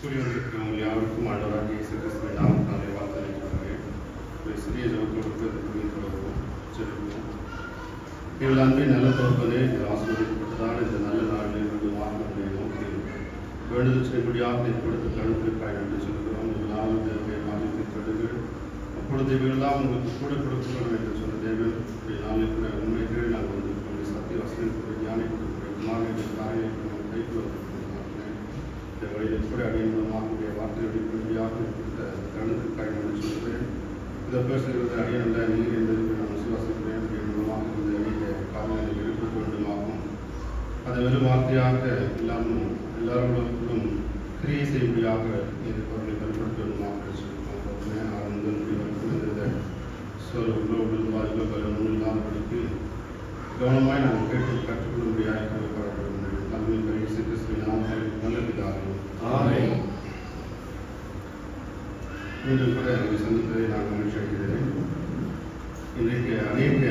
கூறி வந்திருக்கிறவங்க யாருக்கும் ஆண்டவராக இயேசு கிறிஸ்துவின் நாமத்தினாலே வாழ்த்துகிறேன். ஒரு சிறிய ஜெபத்தோடு தொடர்பும் ஜெபிப்போம். எங்கள் அன்பின் நல்ல தோற்பதே ஆசீர்வதிக்கப்பட்டதால் இந்த நல்ல நாளில் எங்களுடைய வார்த்தைகளை நோக்கி வேண்டுதல் செய்யக்கூடியாக நீர் கொடுத்து கழுத்திற்காய் என்று சொல்கிறோம். இதனால் தேவனுடைய காரியத்தை கடுகள் அப்பொழுது இவையெல்லாம் உங்களுக்கு கூட கொடுக்கணும் என்று சொன்ன தேவன் இப்படி நாளில் கூட உண்மைகள் நாங்கள் வந்து சத்திய வசனத்துடைய ஞானி கொடுக்கிற காரியத்தை கைக்குள்ள இந்த வழியில் கூட அடியின் மூலமாக வார்த்தைகளை இப்படியாக கொடுத்த கழுத்திற்காய் என்று சொல்கிறேன். இதை பேசுகிறது அடியனல்ல நீர் என்பதற்கு நான் விசுவாசிக்கிறேன். அடியின் மூலமாக இந்த அடிய காரணங்களை எடுக்க வேண்டுமாகும். அதை வெறும் வார்த்தையாக இல்லாமல் எல்லாருக்கும் கிரியை செய்யும்படியாக அவர்களை பயன்படுத்த வேண்டுமாக சொல்லியிருக்கோம். ஆரம்பம் முடிவெடுத்து உள்ள பாதிப்பு பல இல்லாதபடிக்கு கவனமாய் நாங்கள் கேட்டு கற்றுக்கொள்ளும்படியாக கவலைப்பட தமிழ் பயிற்சி கிறிஸ்துவின் நல்லதாகும். மீண்டும் கூட என்னை சந்திப்பதை நான் மகிழ்ச்சி அடைகிறேன். இன்றைக்கு அநேக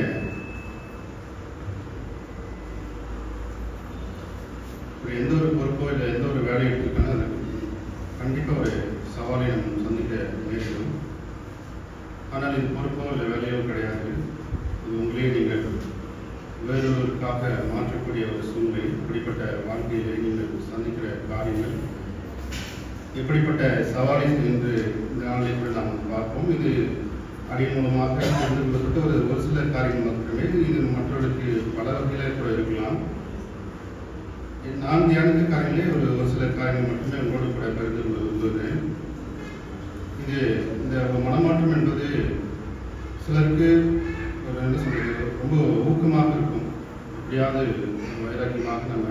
எந்த ஒரு பொறுப்போ இல்லை எந்த ஒரு வேலையை எடுத்துக்கணும் அது கண்டிப்பாக ஒரு சவாலை நம்ம சந்திக்க நேரிடும். ஆனால் இது பொறுப்போ இல்லை வேலையோ கிடையாது. இது உங்களே நீங்கள் வேறொருவருக்காக மாற்றக்கூடிய ஒரு சூழ்நிலை. இப்படிப்பட்ட வாழ்க்கையிலே நீங்கள் சந்திக்கிற காரியங்கள் இப்படிப்பட்ட சவாலை என்று இந்த நாளை கூட நாம் பார்ப்போம். இது அடியின் மூலமாக தெரிந்து ஒரு சில காரியங்கள் மட்டுமே. இது மற்றவர்களுக்கு பல வகையில் கூட இருக்கலாம். நான் தியானித்த காரியங்களே ஒரு சில காரியங்கள் மட்டுமே உங்களோடு கூட பகிர்ந்து கொள்கிறேன். இது இந்த மனமாற்றம் என்பது சிலருக்கு ஒரு என்ன சொல்றது ரொம்ப ஊக்கமாக இருக்கும். எப்படியாவது வைராக்கியமாக நம்ம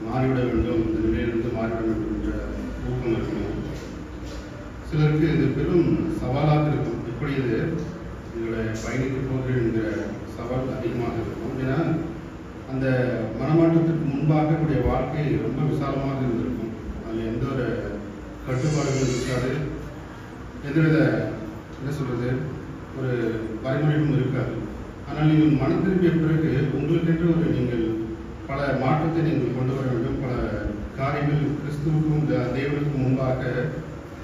மாறிவிட வேண்டும், இந்த நிலையிலிருந்து மாறிவிட வேண்டும் என்ற ஊக்கம் இருக்கணும். சிலருக்கு இது பெரும் சவாலாக இருக்கும். எப்படி இது எங்களை பயணிக்க போகிறது என்கிற சவால் அதிகமாக இருக்கும். ஏன்னா அந்த மனமாற்றத்திற்கு முன்பாக கூடிய வாழ்க்கை ரொம்ப விசாலமாக இருந்திருக்கும். அதில் எந்த ஒரு கட்டுப்பாடுகளும் இருக்காது, எந்தவித என்ன சொல்றது ஒரு வரைமுறையும் இருக்காது. ஆனால் நீங்கள் மனம் திரும்பிய பிறகு உங்களுக்கென்று ஒரு நீங்கள் பல மாற்றத்தை நீங்கள் கொண்டு வர வேண்டும். பல காரியங்கள் கிறிஸ்துவுக்கும் தேவனுக்கும் முன்பாக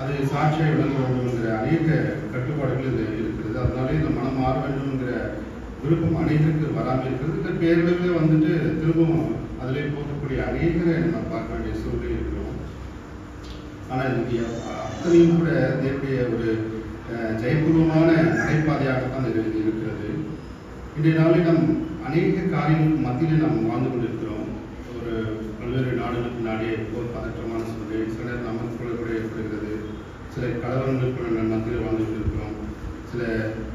அது சாட்சியாக விளங்க வேண்டும் என்கிற அநேக கட்டுப்பாடுகள் இது இருக்கிறது. அதனாலே இந்த மனம் மாற வேண்டும் என்கிற விருப்பம் அநேகருக்கு வராமல் இருக்கிறது. இந்த பேர்களில் வந்துட்டு திரும்பவும் அதில் போகக்கூடிய அநேகரை நம்ம பார்க்க வேண்டிய சூழ்நிலை இருக்கிறோம். ஆனால் இங்கே அத்தனையும் கூட தேவனுடைய ஒரு ஜெயபூர்வமான நடைபாதையாகத்தான் இது இருக்கிறது. இன்றைய நாளில் நம் அநேக காரியங்களுக்கு மத்தியில் நாம் வாழ்ந்து கொண்டிருக்கிறோம். ஒரு பல்வேறு நாடுகளுக்கு நாடே போர் பதற்றமான சூழ்நிலை, சில நமக்குள்ள கூட ஏற்படுகிறது. சில கலவரங்களுக்கு மத்தியில் வாழ்ந்து கொண்டிருக்கிறோம். சில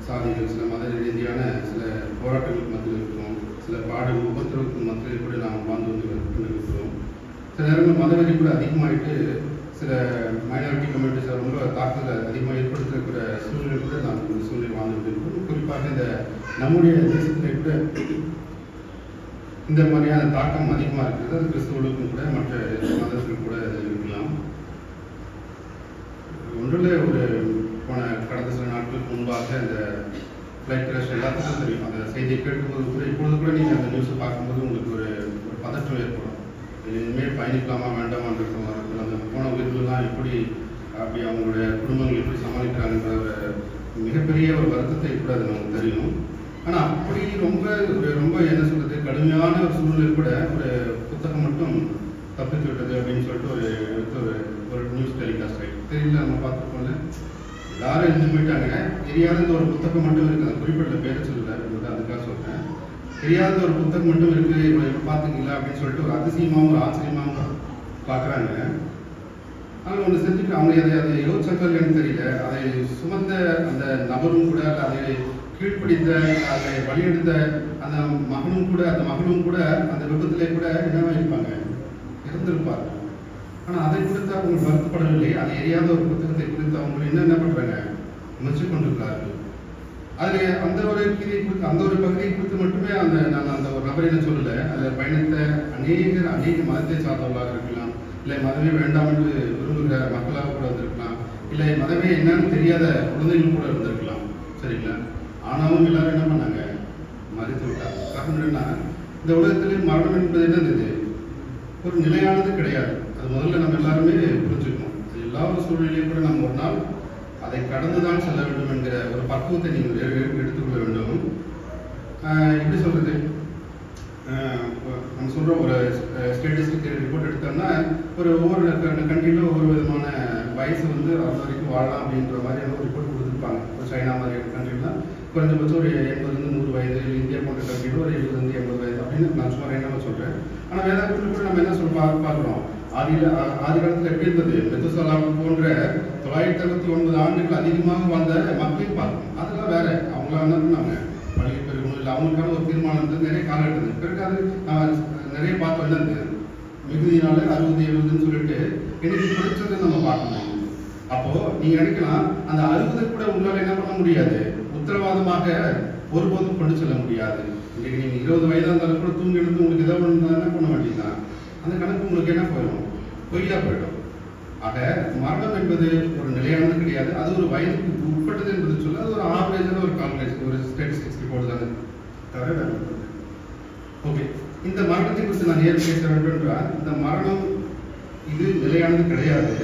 சாதிகள், சில மத ரீதியான சில போராட்டங்களுக்கு மத்தியில் இருக்கிறோம். சில பாடல் உபத்திரவுக்கு மத்தியில் கூட நாம் வாழ்ந்து கொண்டிருக்கிறோம். சில நேரங்கள் மதவெறி கூட அதிகமாகிட்டு சில மைனாரிட்டி கம்யூனிட்டிஸை ரொம்ப தாக்குதல் அதிகமாக ஏற்படுத்தக்கூடிய சூழ்நிலை கூட நாம் இந்த சூழ்நிலை வாழ்ந்து கொண்டிருக்கிறோம். குறிப்பாக இந்த நம்முடைய தேசத்திலே கூட இந்த மாதிரியான தாக்கம் அதிகமாக இருக்கிறது. அது கிறிஸ்தவர்களுக்கும் கூட மற்ற மதத்திற்கும் கூட இருக்கலாம். ஒன்றில் ஒரு கடந்த சில நாட்களுக்கு முன்பாக இந்த ஃப்ளைட் கிராஷ் எல்லாத்துக்கும் தெரியும். அந்த செய்தியை கேட்கும்போது கூட இப்பொழுது கூட நீங்கள் அந்த நியூஸை பார்க்கும்போது உங்களுக்கு ஒரு பதற்றம் ஏற்படும். இனிமேல் பயணிக்கலாமா வேண்டாமான்னு இருக்கும். அந்த போன உயிர்களெலாம் எப்படி அப்படி அவங்களுடைய குடும்பங்கள் எப்படி சமாளிக்கிறாங்கன்ற ஒரு மிகப்பெரிய ஒரு வருத்தத்தை கூட அது நமக்கு தெரியும். ஆனால் அப்படி ரொம்ப என்ன சொல்கிறது கடுமையான ஒரு சூழ்நிலை கூட ஒரு புத்தகம் மட்டும் தப்பித்து விட்டது அப்படின்னு சொல்லிட்டு ஒரு நியூஸ் டெலிகாஸ்ட் ஆகிட்டு தெரியல. நம்ம பார்த்துருக்கோம்ல, எல்லாரும் எழுந்து போயிட்டாங்க. தெரியாத ஒரு புத்தகம் மட்டும் இருக்குது. அந்த குறிப்பிட்ட பேரை சொல்லலை, அதுக்காக சொல்கிறேன். தெரியாத ஒரு புத்தகம் மட்டும் இருக்குது, இப்போ பார்த்துங்களா அப்படின்னு சொல்லிட்டு ஒரு அதிசயமாகவும் ஒரு ஆச்சரியமாகவும் பார்க்குறாங்க. ஆனால் ஒன்று செஞ்சுட்டு அவங்க அதை யோசிச்சாங்கன்னு தெரியல. அதை சுமந்த அந்த நபரும் கூட அதை கீழ்ப்பிடித்த அதை வழியெடுத்த அந்த மகனும் கூட அந்த விபத்திலே கூட என்னவா இருப்பாங்க, இறந்திருப்பார்கள். ஆனால் அதை குறித்து அவங்க வருத்தப்படவில்லை. அதை எரியாத ஒரு புத்தகத்தை குறித்து அவங்க என்ன பண்ணுறாங்க, முயற்சி கொண்டிருக்கிறார்கள். அதில் அந்த ஒரு கீதை குறித்து அந்த ஒரு பகுதியை குறித்து மட்டுமே நான் அந்த ஒரு நபரை என்ன சொல்லலை. அதில் பயணித்த அநேக மதத்தை சார்ந்தவர்களாக இருக்கலாம், இல்லை மதமே வேண்டாம் என்று விரும்புகிற மக்களாக கூட வந்திருக்கலாம், இல்லை மதமே என்னன்னு தெரியாத குழந்தைகள் கூட இருந்திருக்கலாம். சரிங்களா? ஆனாலும் எல்லாரும் என்ன பண்ணாங்க, மறித்து விட்டாங்க. காரணம் என்னன்னா, இந்த உலகத்திலே மரணம் என்பது என்னது, ஒரு நிலையானது கிடையாது. அது முதல்ல நம்ம எல்லாருமே புரிஞ்சுக்கணும். சூழ்நிலையில் கூட நம்ம ஒரு நாள் அதை கடந்துதான் செல்ல வேண்டும் என்கிற ஒரு பக்குவத்தை நீங்கள் எடுத்துக்கொள்ள வேண்டும். எப்படி சொல்றது, நம்ம சொல்ற ஒரு ஸ்டேட்டிஸ்டிக் ரிப்போர்ட் எடுத்தோம்னா ஒவ்வொரு கண்ட்ரியிலும் ஒவ்வொரு விதமான வயசு வந்து அது வரைக்கும் வாழலாம் அப்படின்ற மாதிரியான ஒரு ரிப்போர்ட் கொடுத்துருப்பாங்க. இப்போ சைனா மாதிரியான கண்ட்ரிலாம் குறைஞ்சபட்சம் ஒரு 80-100 வயது, இந்தியா போன்ற கண்ட்ரியில் ஒரு 70-80 வயது அப்படின்னு நான் சும்மா என்ன சொல்றேன். ஆனால் வேதாகமத்தில் கூட நம்ம என்ன பார்க்குறோம், ஆதி காலத்தில் எப்படி இருந்தது, மெத்துசலா போன்ற 969 ஆண்டுகள் அதிகமாக வாழ்ந்த மக்களையும் பார்க்கணும். அதெல்லாம் வேற, அவங்கள என்ன பண்ணாங்க, பள்ளி பெருகணும் இல்லை அவங்களுக்கான ஒரு தீர்மானம் இருந்தது. நிறைய காலகட்டத்தில் பிறகு அது நிறைய பார்த்தோம். என்னது மிகுதினால 60-70ன்னு சொல்லிட்டு எனக்கு பிடிச்சதை நம்ம பார்க்கணும். அப்போ நீங்க நினைக்கலாம், அந்த 60 கூட உங்களால் என்ன பண்ண முடியாது, உத்தரவாதமாக ஒருபோதும் கொண்டு செல்ல முடியாது. இன்னைக்கு நீங்க 20 வயதாக இருந்தாலும் கூட தூங்கி எடுத்து உங்களுக்கு ஏதாவது என்ன பண்ண மாட்டீங்கன்னா அந்த கணக்கு உங்களுக்கு என்ன போயிடும், பொய்யா போயிடும். ஆக மரணம் என்பது ஒரு நிலையானது கிடையாது. அது ஒரு வயதுக்கு உட்பட்டது என்பது சொல்ல அது ஒரு ஆவரேஜான ஒரு கால்குலேஷன், ஒரு ஸ்டாட்டிஸ்டிக்ஸ் ரிப்போர்ட் தானே தவிர. ஓகே, இந்த மரணத்தை குறித்து நான் ஏன் பேச வேண்டும் என்றால், இந்த மரணம் இது நிலையானது கிடையாது.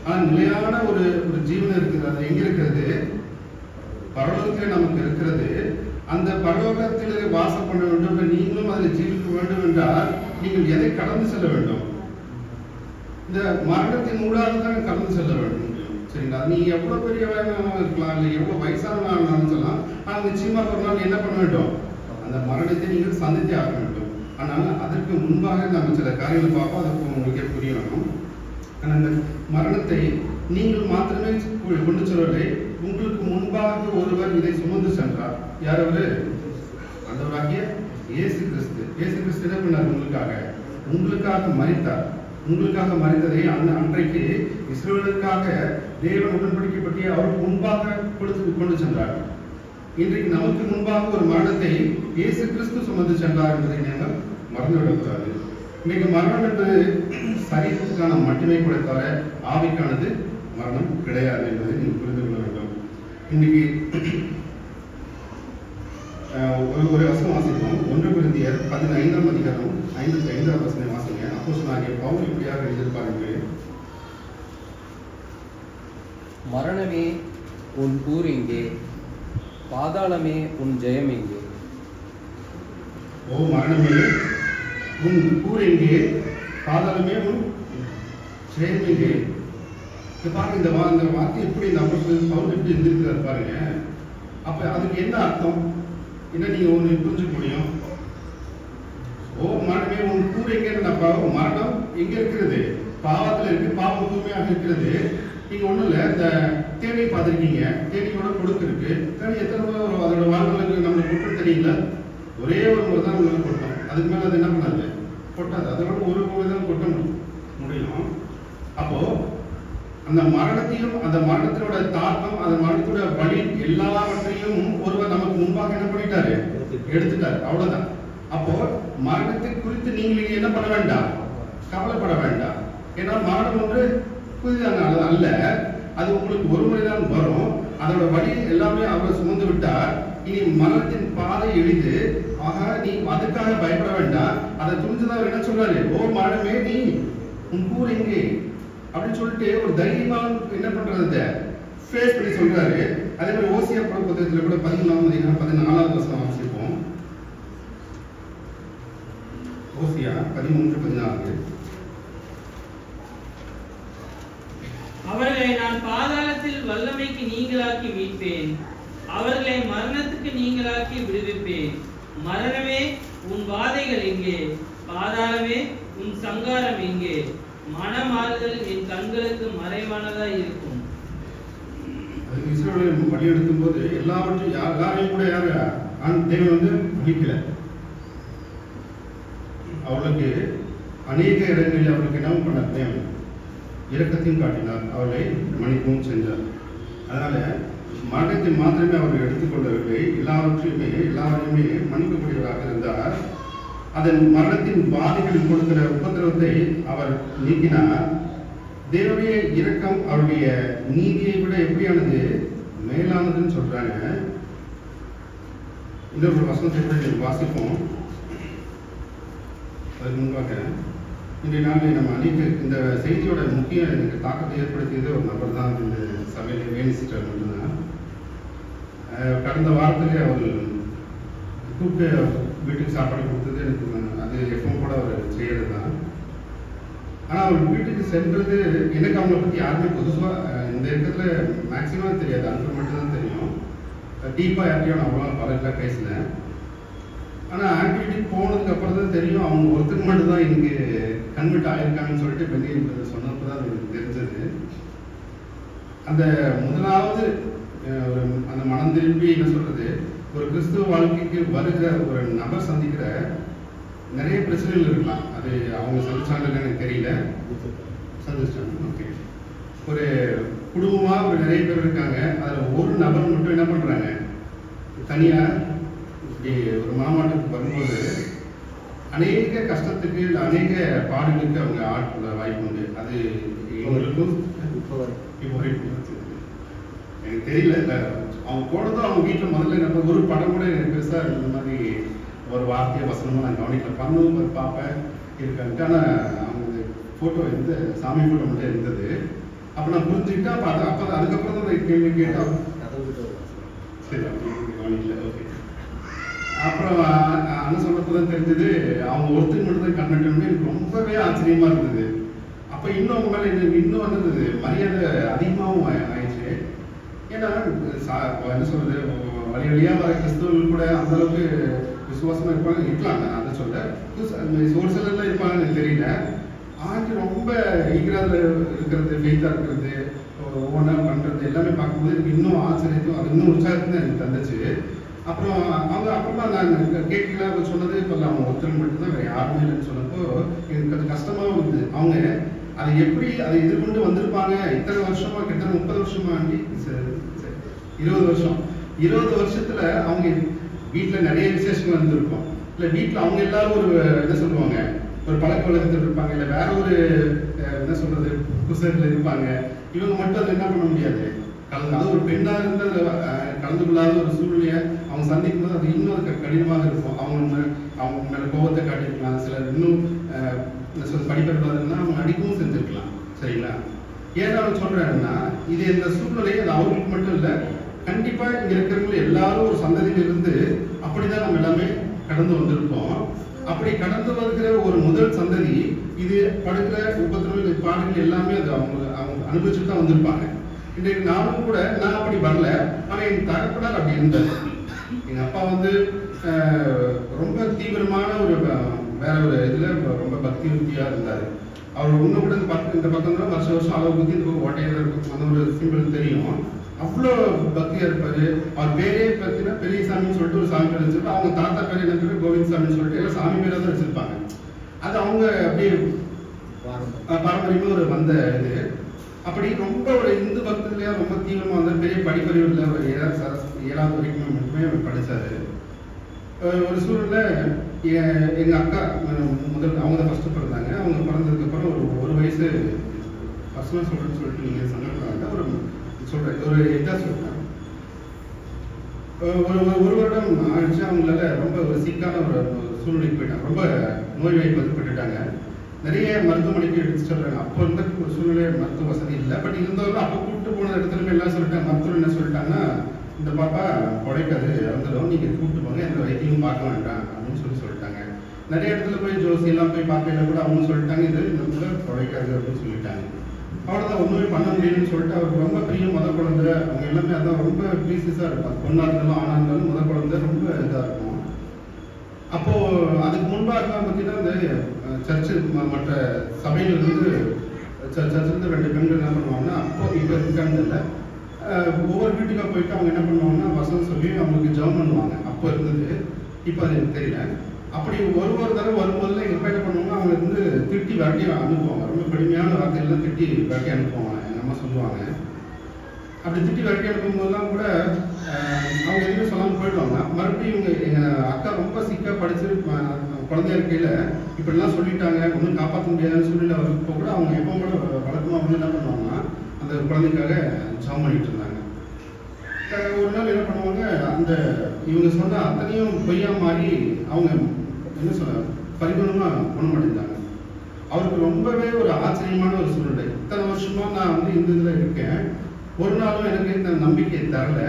ஆனால் நிலையான ஒரு ஜீவன் இருக்குது. அது எங்க இருக்கிறது, பரலோகத்தில் நமக்கு இருக்கிறது. அந்த பரலோகத்தில் வாசம் பண்ண வேண்டும், நீங்களும் அதில் ஜீவிக்க வேண்டும் என்றால் நீங்கள் எதை கடந்து செல்ல வேண்டும், இந்த மரணத்தின் ஊடாக தான் கடந்து செல்ல வேண்டும். சரிங்களா, நீ எவ்வளவு பெரியவனாக இருக்கலாம், இல்லை எவ்வளவு வயசானவனாலும் சொல்லலாம், ஆனால் நிச்சயமாக ஒரு நாள் என்ன பண்ண வேண்டும், அந்த மரணத்தை நீங்கள் சந்தித்தே ஆக வேண்டும். ஆனால் அதற்கு முன்பாக நம்ம சில காரியங்களை பார்ப்போம், அதுக்கு உங்களுக்கே புரிய வேணும். ஆனால் அந்த மரணத்தை நீங்கள் மாத்திரமே கொண்டு செல்லவில்லை, உங்களுக்கு முன்பாக ஒருவர் இதை சுமந்து சென்றார். யார் அவரு, ஆண்டவராகிய இயேசு கிறிஸ்து. இயேசு கிறிஸ்து என்ன பண்ணார், உங்களுக்காக மரித்தார். உங்களுக்காக மரித்ததை அன்றைக்கு இஸ்ரவேலுக்காக தேவன் உடன்படிக்கை பற்றி அவருக்கு முன்பாக கொண்டு சென்றார். இன்றைக்கு நமக்கு முன்பாக ஒரு மரணத்தை இயேசு கிறிஸ்து சுமந்து சென்றார் என்பதை நீங்கள் மறந்துவிடக்கூடாது. இன்னைக்கு மரணம் என்பது சரீரத்துக்கான மட்டுமே கூட தவிர ஆவிக்கானது மரணம் கிடையாது என்பதை நீங்கள் புரிந்து கொள்ள வேண்டும். இன்னைக்கு ஒரு வசனம் வாசிப்போம். 1 கொரிந்தியர் 15ஆம் அதிகாரம் 55ஆம் வசனம் வாசிங்க. அப்போஸ்தலனாகிய பவுல் இப்படியாக எழுதியிருப்பார், மரணமே உன் கூர் எங்கே, பாதாளமே உன் ஜெயம் எங்கே. ஓ மரணமே உன் கூர் எங்கே, பாதாளமே உன் ஜெயம் எங்கே. பாருங்க, இந்த வார்த்தை எப்படி இந்த அப்போஸ்தலன் பவுல் எப்படி எழுதியிருக்கிறார் பாருங்க. அப்ப அதுக்கு என்ன அர்த்தம், என்ன நீங்க ஒன்று புரிஞ்சுக்க முடியும். ஓ மரணமே உன் கூர் எங்கே, மரணம் எங்க இருக்கிறது, பாவத்தில் இருக்கு, பாவம் தூய்மையாக இருக்கிறது. நீங்க ஒண்ணும் இல்லை, இந்த தேனி பார்த்துருக்கீங்க, தேனியோட கொடுக்கு இருக்கு. தேனி எத்தனை முறை அதோட வாழ்நாளுக்கு நம்மளுக்கு கொட்டம் தெரியல, ஒரே ஒரு முறை தான் உங்களுக்கு கொட்டும். அதுக்கு மேல அது என்ன பண்ணாது, கொட்டாது. அதோட ஒரு முறை தான் கொட்ட முடியும். அப்போ அந்த மரணத்தையும் அந்த மரணத்தினோட தாக்கம், அந்த மரணத்தோட வழி எல்லாவற்றையும் ஒருவர் நமக்கு முன்பாக என்ன பண்ணிட்டாரு, எடுத்துட்டாரு. அவ்வளவுதான். அப்போ மரணத்தை குறித்து நீங்கள் என்ன பண்ண வேண்டாம், கவலைப்பட வேண்டாம். ஏன்னா மரணம் ஒன்று புதிதான அல்ல, அது உங்களுக்கு ஒரு முறைதான் வரும். அதோட வழி எல்லாமே அவர் சுமந்து விட்டார். இனி மரணத்தின் பாதை எளிது. ஆக நீ அதுக்காக பயப்பட வேண்டாம். அதை துணிச்சுதான் அவர் என்ன சொல்றாரு, ஓ மரணமே நீ உன் கூர் எங்கே அப்படின்னு சொல்லிட்டு ஒரு தைரியமா என்ன பண்றது ஃபேஸ் பண்ணி சொல்றாரு. அதே மாதிரி ஓசியா புத்தகத்துல கூட 13ஆம் அதிகாரம் 14ஆவது வசனம் வாசிப்போம். ஓசியா 13:14. அவர்களை நான் பாதாளத்தில் வல்லமைக்கு நீங்களாக்கி மீட்பேன், அவர்களை மரணத்துக்கு நீங்களாக்கி விடுவிப்பேன். மரணமே உன் வாதைகள் எங்கே, பாதாளமே உன் சங்காரம் எங்கே. மனமாறுதல் என் கண்களுக்கு மறைவானதா இருக்கும். இஸ்ரவேலை வழி எடுக்கும் போது எல்லாவற்றையும் எல்லாரையும் கூட யாரு தேவன் வந்து மன்னிக்கல. அவளுக்கு அநேக இடங்களில் அவளுக்கு என்ன பண்ண தேவன் இரக்கத்தையும் காட்டினார், அவளை மன்னிக்கவும் சென்றார். அதனால மரணத்தை மாத்திரமே அவர்கள் எடுத்துக்கொள்ளவில்லை, எல்லாரையுமே மன்னிக்கக்கூடியவராக இருந்தார். அதன் மரணத்தின் பாதைகளில் கொடுக்கிற உபத்திரவத்தை அவர் நீக்கினார். தேவனுடைய இரக்கம் அவருடைய நீதியை விட எப்படியானது, மேலானதுன்னு சொல்றாங்க. இன்னொரு வசனத்தை கூட வாசிப்போம். அதுக்கு முன்பாக இன்றைய நாளில் நம்ம அனைத்து இந்த செய்தியோட முக்கிய எனக்கு தாக்கத்தை ஏற்படுத்தியது ஒரு நபர் தான் இந்த சபையில் வேணி சிஸ்டர் மட்டும்தான். கடந்த வாரத்திலே அவர் கூப்பிட்டு வீட்டுக்கு சாப்பாடு கொடுத்தது எனக்கு அது எப்பவும் கூட அவர் செய்கிறது தான். ஆனால் அவர் வீட்டுக்கு சென்றது எனக்கு அவங்கள பற்றி யாருமே பொதுவாக இந்த இடத்துல மேக்ஸிமம் தெரியாது, அங்கே மட்டும்தான் தெரியும். டீப்பாக யார்ட்டையும் நான் அவ்வளோ பழகல பேசினேன். ஆனால் ஆக்டிவிட்டிக்கு போனதுக்கு அப்புறம் தான் தெரியும் அவங்க ஒருத்தருக்கு மட்டும் தான் இங்கே கன்வெர்ட் ஆகியிருக்காங்கன்னு சொல்லிட்டு பெண்ணி சொன்னப்போ தான் எனக்கு தெரிஞ்சது. அந்த முதலாவது ஒரு அந்த மனம் திரும்பி என்ன சொல்றது, ஒரு கிறிஸ்துவ வாழ்க்கைக்கு வருகிற ஒரு நபர் சந்திக்கிற நிறைய பிரச்சனைகள் இருக்கலாம். அது அவங்க சந்திச்சாங்கன்னு எனக்கு தெரியல. சந்திச்சாங்க. ஓகே, ஒரு குடும்பமாக ஒரு நிறைய பேர் இருக்காங்க. அதில் ஒரு நபர் மட்டும் என்ன பண்ணுறாங்க, தனியாக இப்படி ஒரு மாமாட்டத்துக்கு வரும்போது அநேக கஷ்டத்துக்கு இல்லை அநேக பாடுகளுக்கு அவங்க ஆட்கொள்ள வாய்ப்பு உண்டு. அது இவங்களுக்கும் இப்போ எனக்கு தெரியல. அவங்க போனதும் அவங்க வீட்டில் முதல்ல நம்ம ஒரு படம் கூட எனக்கு பெருசாக இந்த மாதிரி ஒரு வார்த்தையை வசனமாக நான் கவனிக்கல. பண்ணுவோம் ஒரு பார்ப்பேன் இருக்கான்ட்டு. ஆனால் அவங்க ஃபோட்டோ இருந்து சாமி ஃபோட்டோ மட்டும் இருந்தது. அப்போ நான் புரிஞ்சுக்கிட்டேன். அப்போ அதுக்கப்புறம் தான் கேள்வி கேட்டேன். சரி, கவனிக்கல. ஓகே. அப்புறம் அண்ணன் சொன்னப்போ தான் தெரிஞ்சது அவங்க ஒருத்தர் மட்டும் தான் கன்வெர்ட். எனக்கு ரொம்பவே ஆச்சரியமா இருந்தது. அப்போ இன்னும் அவங்க மேலே இன்னும் வந்தது மரியாதை அதிகமாகவும் ஆயிடுச்சு. ஏன்னா என்ன சொல்றது, வழி வழியாக வர கிறிஸ்தவர்கள் கூட அந்த அளவுக்கு விசுவாசமா இருக்கலாம். நான் அதை சொல்ல ஒரு சிலர்லாம் இருப்பாங்கன்னு எனக்கு தெரியல. ஆண்டு ரொம்ப ஈக்ரால இருக்கிறது, ஃபெய்த்தா இருக்கிறது, ஒவ்வொன்றா பண்றது எல்லாமே பார்க்கும்போது எனக்கு இன்னும் ஆச்சரியத்தையும் அது இன்னும் உற்சாகத்தையும் எனக்கு தந்துச்சு. அப்புறம் அவங்க அப்புறமா நான் கேட்கல சொன்னது இப்போ அவங்க ஒருத்தர் மட்டும்தான், வேற யாருமே இல்லைன்னு சொன்னப்போ எனக்கு கொஞ்சம் கஷ்டமாகவும் இருந்தது. அவங்க அதை எப்படி அதை எதிர்கொண்டு வந்திருப்பாங்க. இத்தனை வருஷமா, கிட்டத்தட்ட 30 வருஷமா, 20 வருஷம், 20 வருஷத்துல அவங்க வீட்டில் நிறைய விசேஷங்கள் இருந்திருக்கும். இல்லை வீட்டில் அவங்க எல்லாரும் ஒரு என்ன சொல்லுவாங்க, ஒரு பழக்க வழக்கத்தில் இருப்பாங்க, இல்லை வேற ஒரு என்ன சொல்றது குசத்தில் இருப்பாங்க. இவங்க மட்டும் அதை என்ன பண்ண முடியாது, அது ஒரு பெண்ணாக இருந்து கலந்து கொள்ளாத ஒரு சூழ்நிலையை அவங்க சந்திக்கும் போது அது இன்னும் அது கடினமாக இருக்கும். அவங்க மேல கோபத்தை காட்டியிருக்கலாம். சிலர் இன்னும் படிக்கிறதுனா அவங்க அடிக்கவும் செஞ்சிருக்கலாம். சரிங்களா? ஏன்னா நான் சொல்றேன்னா இது இந்த சூழ்நிலை அது அவங்களுக்கு மட்டும் இல்லை, கண்டிப்பா இங்க இருக்கிறவங்க எல்லாரும் ஒரு சந்ததியில இருந்து அப்படிதான் நம்ம எல்லாமே கடந்து வந்திருக்கோம். அப்படி கடந்து வருகிற ஒரு முதல் சந்ததி இது படுக்கிற உபத்திரவங்கள் பாடுகள் எல்லாமே அது அவங்க அனுபவிச்சுட்டு தான் வந்திருப்பாங்க. இன்றைக்கு நானும் கூட நான் அப்படி வரல, ஆனா என் தகப்பனார் அப்படி இருந்தார். எங்க அப்பா ரொம்ப தீவிரமான ஒரு வேற ஒரு இதுல ரொம்ப பக்தி உறுதியா இருந்தாரு. அவர் இன்னும் கூட இந்த பக்கம் தான் வருஷம் அளவு பத்தி இந்த ஓட்டையில இருக்கும், அந்த ஒரு சிம்பிள் தெரியும். அவ்வளோ பக்தியா இருப்பாரு. அவர் பேரே பார்த்தீங்கன்னா பெரியசாமின்னு சொல்லிட்டு ஒரு சாமி பேர் வச்சிருப்பாரு. அவங்க தாத்தா பேர் என்ன பேரு கோவிந்த்சாமின்னு சொல்லிட்டு எல்லாம் சாமி பேரை தான் வச்சிருப்பாங்க. அது அவங்க அப்படியே பாரம்பரியமா ஒரு வந்த இது. அப்படி ரொம்ப ஒரு இந்து பக்தர்களையா ரொம்ப தீவிரமா வந்து பெரிய படிப்பறிவுல ஒரு 7வது வரைக்கும் மட்டுமே அவர் படிச்சாரு. ஒரு சூழல்ல எங்க அக்கா முதல் அவங்க தான் ஃபர்ஸ்ட் பிறந்தாங்க. அவங்க பிறந்ததுக்கு அப்புறம் ஒரு வயசு பர்சனல் சொல்றேன்னு சொல்லிட்டு நீங்க சங்கடப்படாங்க. ஒரு சொல்றேன், ஒரு இதா சொல்றேன், ஒரு வருடம் ஆயிடுச்சு. அவங்களால ரொம்ப ஒரு சிக்கான ஒரு சூழ்நிலைக்கு போயிட்டாங்க. ரொம்ப நோய் வாய்ப்பட்டுட்டாங்க. நிறைய மருத்துவமனைக்கு எடுத்துட்டு சொல்றாங்க. அப்போ இருந்த ஒரு சூழ்நிலை மருத்துவ வசதி இல்லை. பட் இருந்தாலும் அப்போ கூப்பிட்டு போன இடத்துல எல்லாம் சொல்லிட்டாங்க. மருத்துவர் என்ன சொல்லிட்டாங்கன்னா, இந்த பாப்பா உழைக்காது, இறந்துடும், நீங்க கூப்பிட்டு போங்க, எந்த வைத்தியமும் பார்க்க வேண்டாம் அப்படின்னு சொல்லிட்டாங்க. நிறைய இடத்துல போய் ஜோசி எல்லாம் போய் பார்க்கல கூட அவங்க சொல்லிட்டாங்க, இது இந்த உழைக்காது அப்படின்னு சொல்லிட்டாங்க. அவ்வளோதான், ஒன்றுமே பண்ண முடியும்னு சொல்லிட்டு அவருக்கு ரொம்ப பெரிய முத குழந்தை. அவங்க எல்லாமே அதான் ரொம்ப ப்ரீசியஸாக இருக்கும். பொண்ணா இருந்தாலும் ஆனா இருந்தாலும் முத குழந்தை ரொம்ப இதாக இருக்கும். அப்போ அதுக்கு முன்பாக பார்த்தீங்கன்னா இந்த சர்ச்சு மற்ற சபையிலிருந்து சர்ச்சிலிருந்து 2 பெண்கள் என்ன பண்ணுவாங்கன்னா, அப்போ இப்போ இருக்காங்க இல்லை, ஒவ்வொரு வீட்டுக்காக போயிட்டு அவங்க என்ன பண்ணுவாங்கன்னா வசனம் சொல்லி அவங்களுக்கு ஜெபம் பண்ணுவாங்க. அப்போ இருந்தது, இப்போ அது எனக்கு தெரியல. அப்படி ஒரு தடவை வரும்போதுல எங்கள் அப்பா என்ன பண்ணுவாங்க, அவங்க திட்டி விரட்டி அனுப்புவாங்க. ரொம்ப கடுமையான வார்த்தைகள்லாம் திட்டி விரட்டி அனுப்புவாங்க. எங்கள் அம்மா சொல்லுவாங்க. அப்படி திட்டி விரட்டி அனுப்பும்போதெல்லாம் கூட அவங்க எதுவுமே சொல்லாமல் போயிடுவாங்க. மறுபடியும் எங்கள் அக்கா ரொம்ப சிக்காக படிச்சு குழந்தைய இருக்கையில் இப்படிலாம் சொல்லிட்டாங்க, ஒன்றும் காப்பாற்ற முடியாதுன்னு சொல்லி இப்போ கூட அவங்க எப்போ கூட வழக்கமாக வந்து என்ன பண்ணுவாங்கன்னா அந்த குழந்தைக்காக ஜெபம் பண்ணிட்டு இருந்தாங்க. ஒரு நாள் என்ன பண்ணுவாங்க, அந்த இவங்க சொன்ன அத்தனையும் பொய்யா மாறி அவங்க என்ன சொல்ல பரிபூர்ணமாக குணமடைந்தாங்க. அவருக்கு ரொம்பவே ஒரு ஆச்சரியமான ஒரு சூழ்நிலை. இத்தனை வருஷமா நான் வந்து இந்த இதுல இருக்கேன், ஒரு நாளும் எனக்கு இந்த நம்பிக்கை தரல.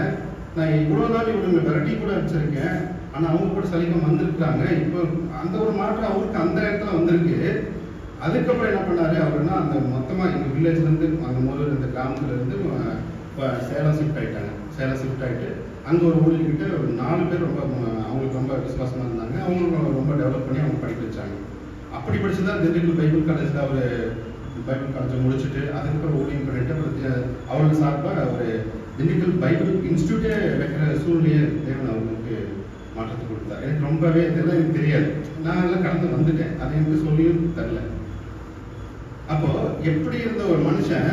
நான் இவ்வளவு நாள் இவங்க விரட்டி கூட வச்சிருக்கேன், ஆனா அவங்க கூட சலிக்கம் வந்திருக்கிறாங்க. இப்போ அந்த ஒரு மாற்றம் அவருக்கு அந்த இடத்துல வந்திருக்கு. அதுக்கப்புறம் என்ன பண்ணாரு அவருன்னா, அந்த மொத்தமா எங்க வில்லேஜ்ல இருந்து அந்த முதல்ல இந்த கிராமத்துல இருந்து சேலம் ஷிஃப்ட் ஆயிட்டாங்க. சேலம் ஷிஃப்ட் ஆயிட்டு அங்க ஒரு ஊழியர்கிட்ட ஒரு 4 பேர் ரொம்ப அவங்களுக்கு ரொம்ப விசுவாசமா இருந்தாங்க. அவங்களும் ரொம்ப டெவலப் பண்ணி அவங்க படிக்க வச்சாங்க. அப்படி படிச்சுதான் திண்டுக்கல் பைபிள் காலேஜ்ல அவரு பைபிள் காலேஜ் முடிச்சுட்டு அதுக்கப்புறம் ஊழியம் பண்ணிட்டு அப்புறம் அவருக்கு சார்பாக ஒரு திண்டுக்கல் பைபிள் இன்ஸ்டியூட்டே வைக்கிற சூழ்நிலையை தேவன் அவங்களுக்கு மாற்றத்தை கொடுத்தார். எனக்கு ரொம்பவே இதெல்லாம் எனக்கு தெரியாது, நான் எல்லாம் கடந்து வந்துட்டேன், அதை எனக்கு சொல்லியும் தரல. அப்போ எப்படி இருந்த ஒரு மனுஷன்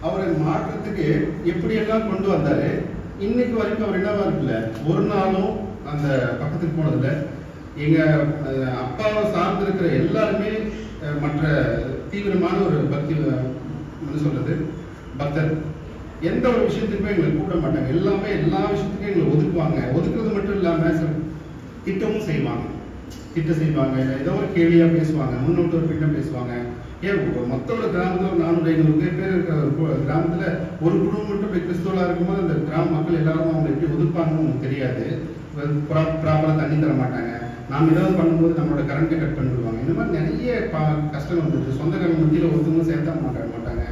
அவரை மாற்றத்துக்கு எப்படியெல்லாம் கொண்டு வந்தாரு. இன்னைக்கு வரைக்கும் அவர் என்னவா இருக்குல்ல, ஒரு நாளும் அந்த பக்கத்துக்கு போனதில்ல. எங்க அப்பாவை சார்ந்திருக்கிற எல்லாருமே மற்ற தீவிரமான ஒரு பக்தி சொல்றது பக்தர். எந்த ஒரு விஷயத்துக்குமே எங்களை கூப்பிட மாட்டாங்க. எல்லாமே எல்லா விஷயத்துக்கும் எங்களை ஒதுக்குவாங்க. ஒதுக்குறது மட்டும் இல்லாம திட்டமும் செய்வாங்க. திட்டம் செய்வாங்க, ஏதோ ஒரு கேள்வியா பேசுவாங்க, முன்னோட்டு ஒரு பின்னம் பேசுவாங்க. ஏன் மொத்த ஒரு கிராமத்துல ஒரு 400-500 பேர் இருக்கிற ஒரு கிராமத்துல ஒரு குடும்பம் மட்டும் போய் கிறிஸ்துவலா இருக்கும்போது அந்த கிராம மக்கள் எல்லாரும் அவங்க எப்படி ஒதுப்பாங்கன்னு உங்களுக்கு தெரியாது. ப்ராப்பரா தண்ணி தர மாட்டாங்க. நாம் ஏதாவது பண்ணும்போது நம்மளோட கரண்ட்டை கட் பண்ணிடுவாங்க. இந்த மாதிரி நிறைய கஷ்டம் வந்துட்டு சொந்தக்காரங்க மத்தியில் ஒருத்தவங்க சேர்த்தா மாட்டாங்க.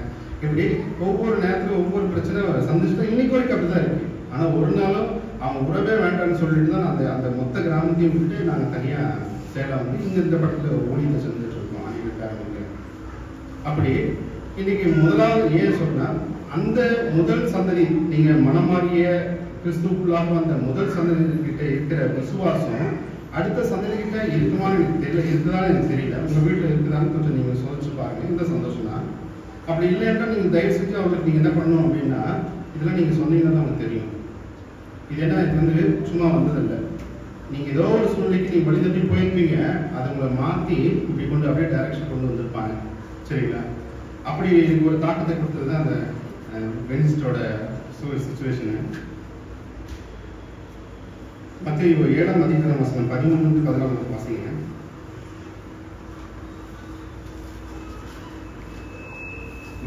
இப்படி ஒவ்வொரு நேரத்துல ஒவ்வொரு பிரச்சனை சந்திச்சுட்டா இன்னைக்கு வரைக்கும் அப்படிதான் இருக்கு. ஆனா ஒரு நாளும் அவங்க உறவே வேண்டாம்னு சொல்லிட்டு தான் அந்த மொத்த கிராமத்தையும் விட்டு நாங்க தனியா சேலம் வந்து இந்த படத்துல ஊழியத்தை செஞ்சுட்டு இருக்கோம் அனைவருக்காரங்க. அப்படி இன்னைக்கு முதலாவது ஏன் சொன்னா, அந்த முதல் சந்ததி நீங்க மனமாறிய கிறிஸ்துக்குள்ளாக அந்த முதல் சந்ததி கிட்ட இருக்கிற விசுவாசம் அடுத்த சந்ததி கிட்ட இருக்குமான்னு எனக்கு தெரியல. இருக்குதான்னு எனக்கு தெரியல. உங்க வீட்டுல இருக்குதான்னு கொஞ்சம் நீங்க சோதிச்சு பாருங்க. இந்த சந்தோஷம் தான். அப்படி இல்லைன்னா நீங்க தயவு செஞ்சு அவங்களுக்கு நீங்க என்ன பண்ணணும் அப்படின்னா, இதெல்லாம் நீங்க சொன்னீங்கன்னா அவங்களுக்கு தெரியும். இது என்ன, இது வந்து சும்மா வந்ததில்லை. நீங்க ஏதோ ஒரு சூழ்நிலைக்கு நீங்க வழி தப்பி போயிருப்பீங்க, அதை உங்களை மாத்தி இப்படி கொண்டு அப்படியே டைரக்ஷன் கொண்டு வந்திருப்பாங்க. சரிங்களா? அப்படி ஒரு தாக்கத்தை கொடுத்தது தான் அந்த வெனிஸ்டோட சிச்சுவேஷனு. மத்திய 7ஆம் அதிகாரம் வசனம் 13-14 வாசிங்க.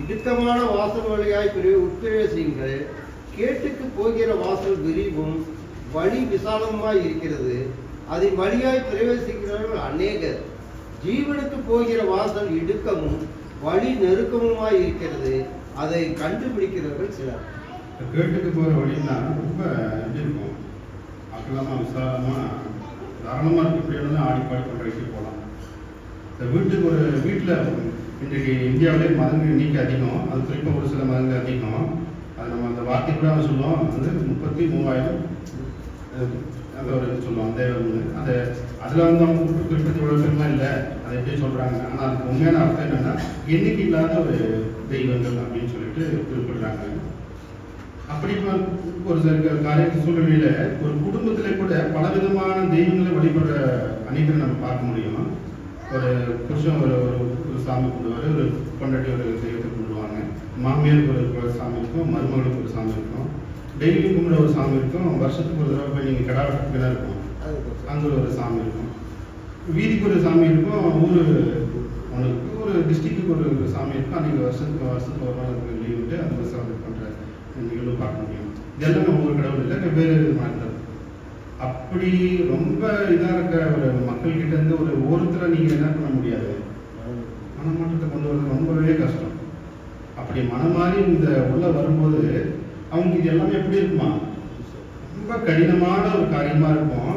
இடுக்கமான வாசல் வழியாய் உட்பிரவேசியுங்கள். கேட்டுக்கு போகிற வாசல் விரிவும் வழி விசாலமாய் இருக்கிறது, அதன் வழியாய் பிரவேசிக்கிறவர்கள் அநேகர். ஜீவனுக்கு போகிற வாசல் இடுக்கமும் வழி நெருக்கமுமாய் இருக்கிறது, அதை கண்டுபிடிக்கிறவர்கள் சிலர். கேட்டுக்கு போகிற வழின்னா ரொம்ப எப்படி இருக்கும், அக்கலமா விசாலமா தாராளமா இருக்கு. இப்படி வந்து ஆடிப்பாடி கொண்டு போகலாம். இந்த வீட்டுக்கு ஒரு வீட்டில் இன்றைக்கு இந்தியாவிலே மதங்கள் எண்ணிக்கை அதிகம். அது குறிப்பாக ஒரு சில மதங்கள் அதிகம். அது நம்ம அந்த வார்த்தை கூட சொல்லுவோம், வந்து 33,000 அந்த ஒரு சொல்லுவோம் தேவன். அது அதில் வந்து அவங்க குறிப்பிட்ட இவ்வளோ பெருமா இல்லை, அதை எப்படி சொல்கிறாங்க. ஆனால் அதுக்கு உண்மையான அர்த்தம் என்னென்னா எண்ணிக்கை இல்லாத ஒரு தெய்வங்கள் அப்படின்னு சொல்லிட்டு குறிப்பிடுறாங்க. அப்படி ஒரு சில காரிய சூழ்நிலையில ஒரு குடும்பத்திலே கூட பலவிதமான தெய்வங்களை வழிபடுற அனைவரும் நம்ம பார்க்க முடியும். ஒரு புருஷன் ஒரு சாமி கும்பிடுவார், ஒரு பொண்டாட்டி ஒரு தெய்வத்தை கும்பிடுவாங்க, மாமியாருக்கு ஒரு சாமி இருக்கும், மருமகளுக்கு ஒரு சாமி இருக்கும், டெய்லி கும்பிட ஒரு சாமி இருக்கும், வருஷத்துக்கு ஒரு தடவை போய் நீங்கள் கடாவட்டுக்கு இருக்கும் அங்கே ஒரு சாமி இருக்கும், வீதிக்கு ஒரு சாமி இருக்கும், ஊர் ஒன்றுக்கு ஒரு டிஸ்ட்ரிக்ட்டுக்கு ஒரு சாமி இருக்கும். அன்றைக்கி வருஷத்துக்கு ஒரு நாள் லீவ் விட்டு அந்த ஒரு சாமி பண்ணுற நிகழ்வு பார்க்க முடியும். இதெல்லாம் நம்ம ஒரு கடவுள் இல்லை, வெவ்வேறு மாற்றம். அப்படி ரொம்ப இதாக இருக்கிற ஒரு மக்கள் கிட்ட இருந்து ஒருத்தரை நீங்கள் என்ன பண்ண முடியாது, மனமாற்றத்தை கொண்டு வரது ரொம்பவே கஷ்டம். அப்படி மனமாறி இந்த உள்ள வரும்போது அவங்க இது எல்லாமே எப்படி இருக்குமா, ரொம்ப கடினமான ஒரு காரியமா இருக்கும்.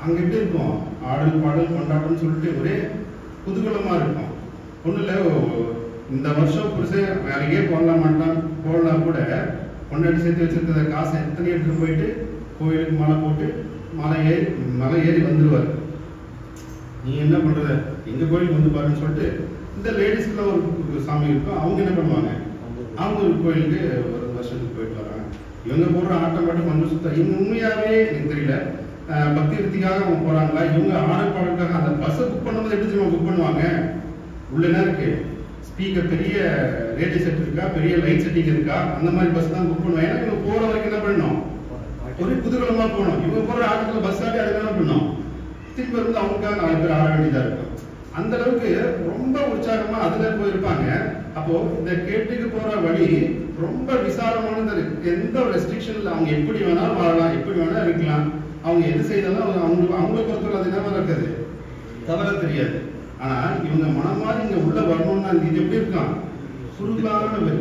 அங்க எப்படி இருக்கும், ஆடல் பாடல் கொண்டாட்டம்னு சொல்லிட்டு ஒரே குதூகலமா இருக்கும். ஒன்றும் இல்லை, இந்த வருஷம் புருஷன் வேலைக்கே போடலாம் கூட கொண்டாடி சேர்த்து வச்சிருக்கிற காசை எத்தனை எடுத்துட்டு போயிட்டு கோயிலுக்கு மாலை போட்டு மலை ஏறி வந்துடுவார். நீ என்ன பண்றது, எங்க கோயிலுக்கு வந்து பாருன்னு சொல்லிட்டு இந்த லேடிஸ்க்குள்ள ஒரு சாமி இருக்கும். அவங்க என்ன பண்ணுவாங்க, அவங்க ஒரு கோயிலுக்கு ஒரு வருஷத்துக்கு போயிட்டு வராங்க. இவங்க போடுற ஆட்டம் பாட்டு கொஞ்சம் சுத்தம். இவங்க உண்மையாவே எனக்கு தெரியல, பக்தி விருத்திக்காக அவங்க போறாங்களா, இவங்க ஆடல் பாடலுக்காக. அந்த பஸ்ஸை புக் பண்ணும்போது எப்படி தெரியுமா புக் பண்ணுவாங்க, உள்ள என்ன இருக்கு, ஸ்பீக்கர், பெரிய ரேடியோ செட் இருக்கா, பெரிய லைட் செட்டிங் இருக்கா, அந்த மாதிரி பஸ் தான் புக் பண்ணுவாங்க. ஏன்னா இவங்க போற வரைக்கும் என்ன பண்ணணும், ஒரு குதூகலமா போகணும். இவங்க போற ஆட்டத்துல பஸ் ஆட்டி அதை என்ன பண்ணணும், திருப்பி வந்து அவங்களுக்காக 4 பேர் ஆட வேண்டியதா இருக்கும். அந்த அளவுக்கு ரொம்ப உற்சாகமா அதுல போயிருப்பாங்க. அப்போ இந்த கேட்டுக்கு போற வழி ரொம்ப விசாலமானது இருக்கு. எந்த ஒரு ரெஸ்ட்ரிக்ஷன் இல்லை. அவங்க எப்படி வேணாலும் வாழலாம், எப்படி வேணா இருக்கலாம். அவங்க எது செய்தாலும் அவங்களை பொறுத்தவரை அது என்ன இருக்குது, தவற தெரியாது. ஆனா இவங்க மனம் மாதிரி இங்க உள்ள வரணும்னா இது எப்படி இருக்கான், சுருளான வழி,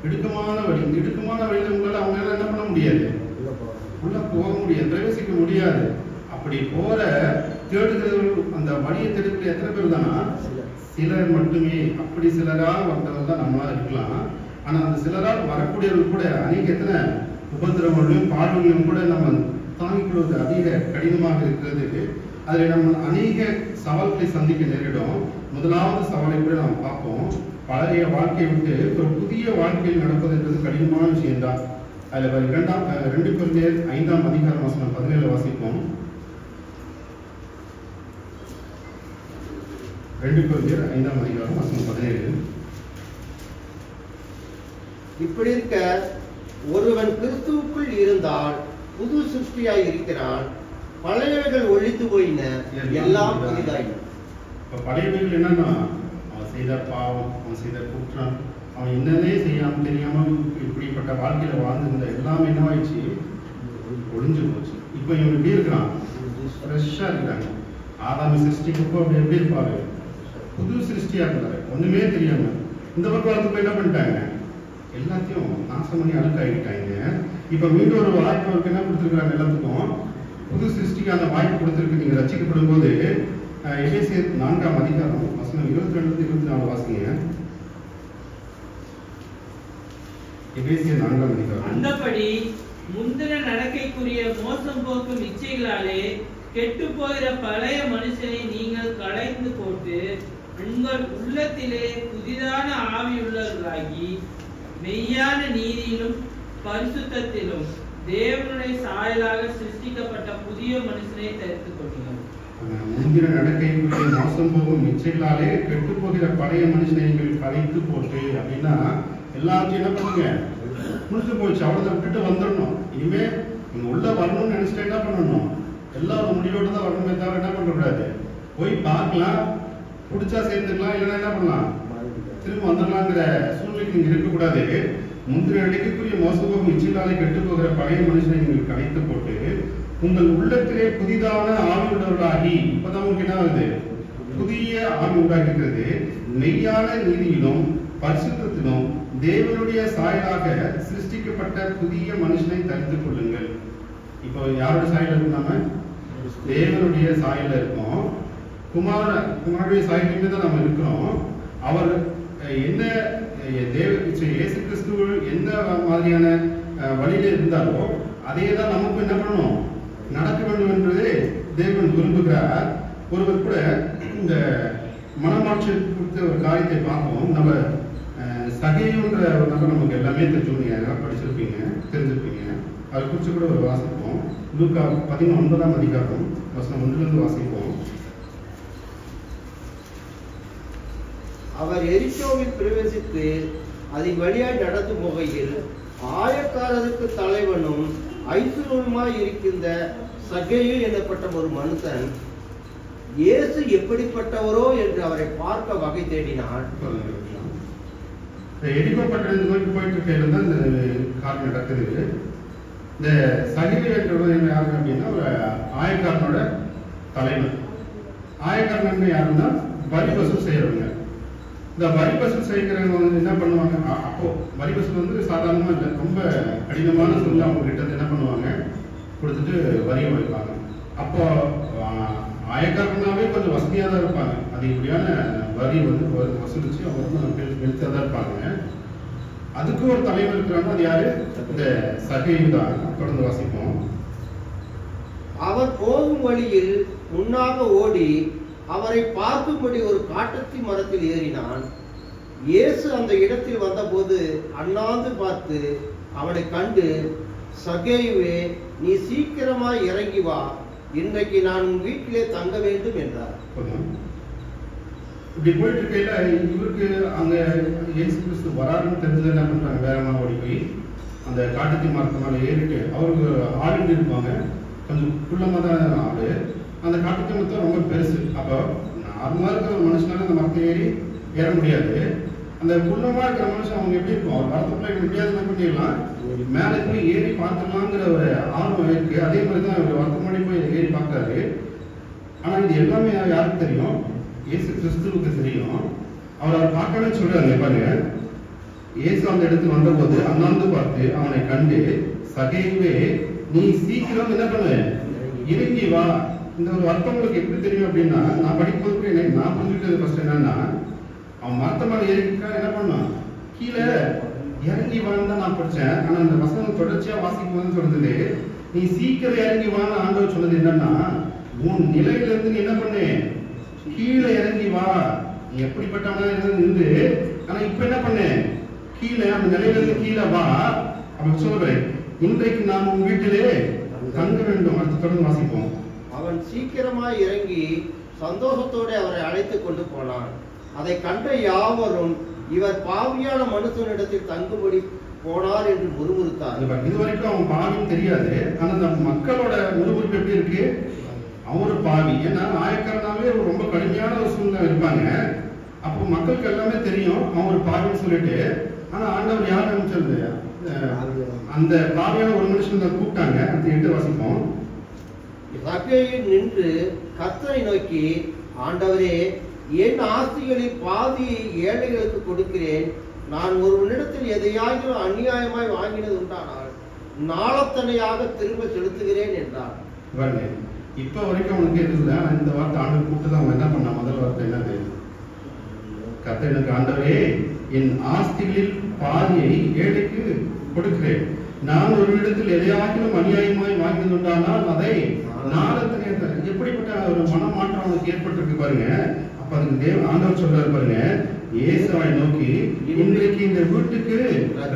இடுக்கமான வழி. இந்த இடுக்கமான வழியில உங்களால அவங்க என்ன பண்ண முடியாது, உள்ள போக முடியாது, பிரவேசிக்க முடியாது. அப்படி போற தேடுகிறவர்கள் அந்த வழியை தேடுகிற எத்தனை பேர் தானா, சிலர் மட்டுமே. அப்படி சிலரால் வந்தவர்கள் தான் நம்மளா இருக்கலாம். ஆனா அந்த சிலரால் வரக்கூடியவர்கள் கூட அநேக எத்தனை உபதிரவங்களும் பாடல்களும் கூட நம்ம தாங்கிக் கொள்வது அதிக கடினமாக இருக்கிறது. அதில் நம்ம அநேக சவால்களை சந்திக்க நேரிடும். முதலாவது சவாலை கூட நாம் பார்ப்போம். பழைய வாழ்க்கையை விட்டு ஒரு புதிய வாழ்க்கையில் நடப்பது என்பது கடினமான விஷயம்தான். அதில் 2 கொரிந்தியர் 5ஆம் அதிகாரம் வசனம் 17 வாசிப்போம். 2 கொரிந்தியர் 5ஆம் அதிகாரம் வசனம் 17. இப்படி இருக்க ஒருவன் கிறிஸ்துவுக்குள் இருந்தால் புது சிருஷ்டியாய் இருக்கிறான், பழையவைகள் ஒழித்து போயின, எல்லாம் புதிதாயின. இப்ப பழையவைகள் என்னன்னா, அவன் செய்த பாவம், அவன் செய்த குற்றம், அவன் என்னன்னே செய்யாம தெரியாம இப்படிப்பட்ட வாழ்க்கையில வாழ்ந்திருந்த எல்லாமே என்னவாயிடுச்சு, ஒளிஞ்சு போச்சு. இப்ப இவன் எப்படி இருக்கிறான், ஃப்ரெஷ்ஷா இருக்கிறாங்க. ஆதாம சிருஷ்டிக்கப்போ அப்படி எப்படி இருப்பாரு, புது சிருஷ்டியா இருந்தாரு, ஒண்ணுமே தெரியாம. இந்த பக்கம் போய் என்ன பண்ணிட்டாங்க, எல்லாத்தையும் நாசம் பண்ணி அழுக்காயிட்டாங்க. இப்ப மீண்டும் ஒரு வாய்ப்பு அவருக்கு என்ன கொடுத்துருக்காங்க, எல்லாத்துக்கும் புது சிருஷ்டிக்கான வாய்ப்பு கொடுத்துருக்கு. நீங்க ரசிக்கப்படும் போது எபேசியர் 4ஆம் அதிகாரம் வசனம் 22-24 வாசிங்க. எபேசியர் 4ஆம் அதிகாரம். அந்தபடி முந்தின நடக்கைக்குரிய மோசம் போக்கும் இச்சைகளாலே கெட்டு போகிற பழைய மனுஷனை நீங்கள் களைந்து போட்டு உங்கள் உள்ளத்திலே புதிதான ஆவியுள்ளவர்களாகி மெய்யான நீதியிலும் பரிசுத்தத்திலும் தேவனுடைய சாயலாக சிருஷ்டிக்கப்பட்ட புதிய மனுஷனை தரித்துக் கொள்ளுங்கள். முந்தின நடக்கைக்குரிய மோசம் போகும் இச்சைகளாலே கெட்டு போகிற பழைய மனுஷனை நீங்கள் களைத்து போட்டு அப்படின்னா எல்லாத்தையும் என்ன பண்ணுங்க, முடிச்சு போச்சு, அவ்வளவு விட்டுட்டு வந்துடணும். இனிமே நீங்க உள்ள வரணும்னு நினைச்சிட்டு என்ன பண்ணணும், எல்லாரும் முடிவோட தான் வரணுமே தவிர என்ன பண்ணக்கூடாது, போய் பார்க்கலாம், பிடிச்சா சேர்ந்துக்கலாம், இல்லைன்னா என்ன பண்ணலாம், திரும்ப வந்துடலாங்கிற சூழ்நிலைக்கு இங்க இருக்கக்கூடாது. முந்தின நடக்கைக்குரிய மோசம் போகும் இச்சைகளாலே கெட்டு போகிற பழைய மனுஷனை நீங்கள் களைத்து போட்டு உங்கள் உள்ளத்திலே புதிதான ஆவி உடையவர்களாகி, இப்பதான் உங்களுக்கு என்ன ஆகுது, புதிய ஆவி உண்டாகிறது, மெய்யான நீதியிலும் பரிசுத்தத்திலும் தேவனுடைய சாயலாக சிருஷ்டிக்கப்பட்ட புதிய மனுஷனை தரித்துக் கொள்ளுங்கள். இப்போ யாரோட சாயல இருக்கும், நம்ம தேவனுடைய சாயல இருக்கோம். குமாரனுடைய சாயலிலே தான் நம்ம இருக்கிறோம். அவர் என்ன இயேசு கிறிஸ்து எந்த மாதிரியான வழியில இருந்தாலோ அதே தான் நமக்கு என்ன பண்ணணும், நடக்க வேண்டும் என்பதே தேவன் விரும்புகிறார். ஒருவர் கூட இந்த மனமாட்சி குறித்த ஒரு காரியத்தை பார்ப்போம். நம்ம சகேயுன்ற ஒரு நபர் நமக்கு எல்லாமே தெரிஞ்சுக்கணும், படிச்சிருப்பீங்க, தெரிஞ்சிருப்பீங்க. அதை குறித்து கூட ஒரு வாசிப்போம். லூக்கா 19ஆம் அதிகாரம் வசனம் 1 வாசிப்போம். அவர் எரிக்கோவில் பிரவேசித்து அதன் வழியாய் நடந்து போகையில் ஆயக்காரருக்கு தலைவனும் ஐசுருமாய் இருக்கின்ற சகேயு எனப்பட்ட ஒரு மனுஷன் இயேசு எப்படிப்பட்டவரோ என்று அவரை பார்க்க வகை தேடினான். எரிகோ பட்டணத்து நோக்கி போயிட்டு இருக்கையில தான் இந்த காரியம் நடக்குது. இந்த சகேயு என்றவர் யாரு அப்படின்னா ஒரு ஆயக்காரனோட தலைவர். ஆயக்காரன் யாருன்னா வரி வசூல் செய்யறவங்க. இந்த வரி வசூல் செய்கிறவங்க வந்து என்ன பண்ணுவாங்க, அப்போ வரி வசூல் வந்து சாதாரணமா இல்லை, ரொம்ப கடினமான சொல்லி அவங்க கிட்ட என்ன பண்ணுவாங்க, கொடுத்துட்டு வரியை வைப்பாங்க. அப்போ ஆயக்காரனாவே கொஞ்சம் வசதியாக தான் இருப்பாங்க, அதிகப்படியான வரி வந்து வசூலிச்சு அவங்க வந்து வெளுத்தாக தான் இருப்பாங்க. அதுக்கு ஒரு தலைவர் இருக்கிறாங்க, அது யாரு, இந்த சகேயு தான். தொடர்ந்து வாசிப்போம். அவர் போகும் வழியில் முன்னாக ஓடி அவரை பார்க்கும்படி ஒரு காட்டத்தி மரத்தில் ஏறினான். இயேசு அந்த இடத்தில் வந்தபோது அண்ணாந்து பார்த்து அவனை கண்டு, சகேயுவே, நீ சீக்கிரமாய் இறங்கி வா, இன்றைக்கு நான் உன் வீட்டிலே தங்க வேண்டும் என்றார். இப்படி போயிட்டு இருக்கையில இவருக்கு அங்க இயேசு கிறிஸ்து வராருன்னு தெரிஞ்சது என்ன பண்றாங்க, வேகமா ஓடி போய் அந்த காட்டுத்தி மரத்து மேல ஏறிட்டு, அவருக்கு ஆளுங்க இருப்பாங்க, கொஞ்சம் குள்ளமா தான் ஆளு. அந்த காட்டுத்தி மரத்தை ரொம்ப பெருசு. அப்போ நார்மலா இருக்கிற ஒரு மனுஷனால அந்த மரத்தை ஏற முடியாது. அந்த குள்ளமா இருக்கிற மனுஷன் அவங்க எப்படி இருக்கும், அவர் மரத்துக்குள்ள எப்படியாவது என்ன பண்ணிடலாம், மேலே போய் ஏறி பார்த்துடலாங்கிற ஒரு ஆர்வம் இருக்கு. அதே மாதிரி தான் அவர் வரத்து முன்னாடி போய் ஏறி பார்க்கறாரு. ஆனா இது எல்லாமே யாருக்கு தெரியும்? இயேசு கிறிஸ்துவுக்கு தெரியும். அவர் பார்க்கணும்னு சொல்றாங்க. பாருங்க, இயேசு அந்த இடத்துக்கு வந்தபோது அண்ணாந்து பார்த்து அவனை கண்டு, சகைவே நீ சீக்கிரம் என்ன பண்ணு, இறங்கி வா. இந்த ஒரு அர்த்தம் உங்களுக்கு எப்படி தெரியும் அப்படின்னா, நான் படிப்பதற்கு நான் புரிஞ்சுக்கிட்டது ஃபர்ஸ்ட் என்னன்னா, அவன் மரத்த மேல ஏறிக்கா என்ன பண்ணான், கீழே இறங்கி வான்னு தான் நான் படிச்சேன். ஆனா அந்த வசனம் தொடர்ச்சியா வாசிக்கும்போது சொல்றது, நீ சீக்கிரம் இறங்கி வான்னு ஆண்டவர் சொன்னது என்னன்னா, உன் நிலையில இருந்து நீ என்ன பண்ணு, கீழே இறங்கி வா. நீ எப்படிப்பட்டவனா இருந்து, ஆனா இப்ப என்ன பண்ணு, கீழே அந்த நிலையில இருந்து கீழே வா. அவன் சொல்றேன், இன்றைக்கு நான் உன் வீட்டிலே தங்க வேண்டும். அடுத்து தொடர்ந்து வாசிப்போம். அவன் சீக்கிரமாய் இறங்கி சந்தோஷத்தோடு அவரை அழைத்து கொண்டு போனான். அதை கண்ட யாவரும், இவர் பாவியான மனுஷனிடத்தில் தங்கும்படி போனார் என்று முறுமுறுத்தார். இது வரைக்கும் அவன் பாவின்னு தெரியாது. ஆனா அந்த மக்களோட முறுமுறுப்பு எப்படி இருக்கு, அவரு பாவி. ஏன்னா ஆயக்காரனாவே ரொம்ப கடுமையான ஒரு சூழ்நிலை இருப்பாங்க. அப்போ மக்களுக்கு எல்லாமே தெரியும் அவன் ஒரு பாவின்னு சொல்லிட்டு. ஆனா ஆண்டவர் யார் அனுப்பிச்சது, அந்த பாவியான ஒரு மனுஷன் தான் கூப்பிட்டாங்க. அடுத்து 8 வாசிப்போம். சக்கேயு நின்று கர்த்தரை நோக்கி, ஆண்டவரே, என் ஆஸ்திகளில் பாதியை ஏழைகளுக்கு கொடுக்கிறேன். நான் ஒருவனிடத்தில் எதையாகிலும் அநியாயமாய் வாங்கினது உண்டானால் நாளத்தனையாக திரும்ப செலுத்துகிறேன் என்றார். இப்ப வரைக்கும் அவனுக்கு எதுல இந்த வார்த்தை ஆண்டவர் கூப்பிட்டு தான் அவன் என்ன பண்ண, முதல் வார்த்தை என்னது, கர்த்தருக்கு, ஆண்டவரே என் ஆஸ்திகளில் பாதியை ஏழைக்கு கொடுக்கிறேன். நான் ஒரு இடத்தில் எதையாகிலும் அநியாயமாய் வாங்கினது உண்டானால் அதை நாளத்தனை. எப்படிப்பட்ட ஒரு மனமாற்றம் அவனுக்கு ஏற்பட்டிருக்கு பாருங்க. அப்ப அதுக்கு ஆண்டவர் சொல்றாரு பாருங்க, இயேசுவை நோக்கி, இன்றைக்கு இந்த வீட்டுக்கு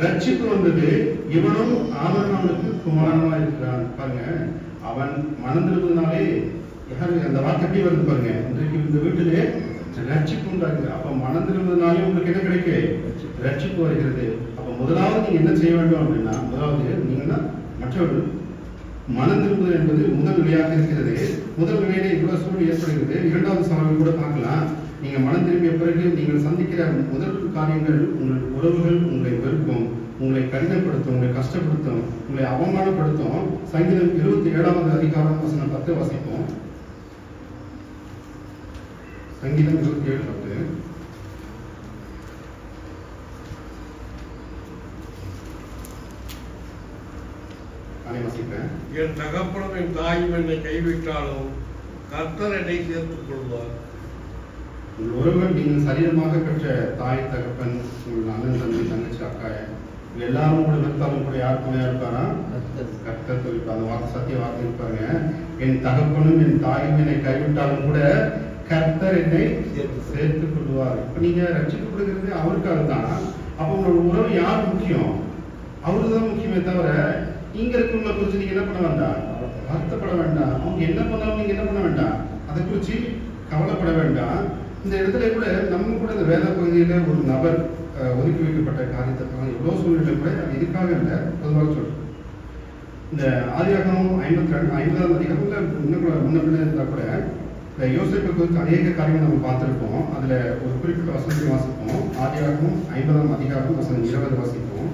ரட்சிப்பு வந்தது, இவனும் ஆபிரகாமுக்கு குமாரனா இருக்கிறான். பாருங்க, அவன் மனந்திருப்பதுனாலே யாரு அந்த வார்த்தை எப்படி வருது பாருங்க, இன்றைக்கு இந்த வீட்டிலே ரட்சிப்பு உண்டாகுது. அப்ப மனந்திருப்பதுனாலே உங்களுக்கு என்ன கிடைக்கு, ரட்சிப்பு வருகிறது. அப்ப முதலாவது நீங்க என்ன செய்ய வேண்டும் அப்படின்னா, முதலாவது நீங்கன்னா மற்றவர்கள் மனம் திரும்புதல் என்பது முதல் நிலையாக இருக்கிறது. முதல் நிலையில இவ்வளவு சூழல் ஏற்படுகிறது. இரண்டாவது சவால் கூட பார்க்கலாம். நீங்க மனம் திரும்பிய பிறகு நீங்கள் சந்திக்கிற முதல் காரியங்கள், உங்கள் உறவுகள் உங்களை வெறுக்கும், உங்களை கடினப்படுத்தும், உங்களை கஷ்டப்படுத்தும், உங்களை அவமானப்படுத்தும். சங்கீதம் 27வது அதிகாரம் வசனம் 10 வாசிப்போம். சங்கீதம் 27:10. என் தகப்பனும் என் தாயும் என்னை கைவிட்டாலும் கர்த்தர் என்னை சேர்த்துக் கொள்வார். உங்கள் உறவுகள், நீங்கள் சரீரமாக பெற்ற தாய், தகப்பன், உங்கள் அண்ணன், தம்பி, தங்கச்சி, அக்கா, எல்லாரும் கூட வெறுத்தாலும் கூட யார் துணையா இருப்பாரா, கர்த்தர் இருப்பார். அந்த வார்த்தை சத்திய வார்த்தை இருப்பாங்க. என் தகப்பனும் என் தாயும் என்னை கைவிட்டாலும் கூட கர்த்தர் என்னை சேர்த்துக் கொள்வார். இப்ப நீங்க ரட்சிப்பு கொடுக்கிறது அவருக்காக தான். அப்ப உங்களோட உறவு யார் முக்கியம், அவருதான் முக்கியமே தவிர இங்க இருக்கவங்களை குறிச்சு நீங்க என்ன பண்ண வேண்டாம், வருத்தப்பட வேண்டாம். அவங்க என்ன பண்ணாலும் நீங்க என்ன பண்ண வேண்டாம், அதை குறிச்சு கவலைப்பட வேண்டாம். இந்த இடத்துல கூட நம்ம கூட இந்த வேத பகுதியில ஒரு நபர் ஒதுக்கி வைக்கப்பட்ட காரியத்தை எவ்வளவு சூழ்நிலை கூட அது இதுக்காக இல்லை, பொதுவாக சொல்றேன். இந்த ஆதியாகமம் 50வது அதிகாரம்ல இன்னும் கூட முன்ன பின்ன இருந்தா கூட இந்த யோசேப்பை குறித்து அநேக காரியங்கள் நம்ம பார்த்திருக்கோம். அதுல ஒரு குறிப்பிட்ட வசனத்தை வாசிப்போம். ஆதியாகமம் 50ஆம் அதிகாரம் வசனம் 20 வாசிப்போம்.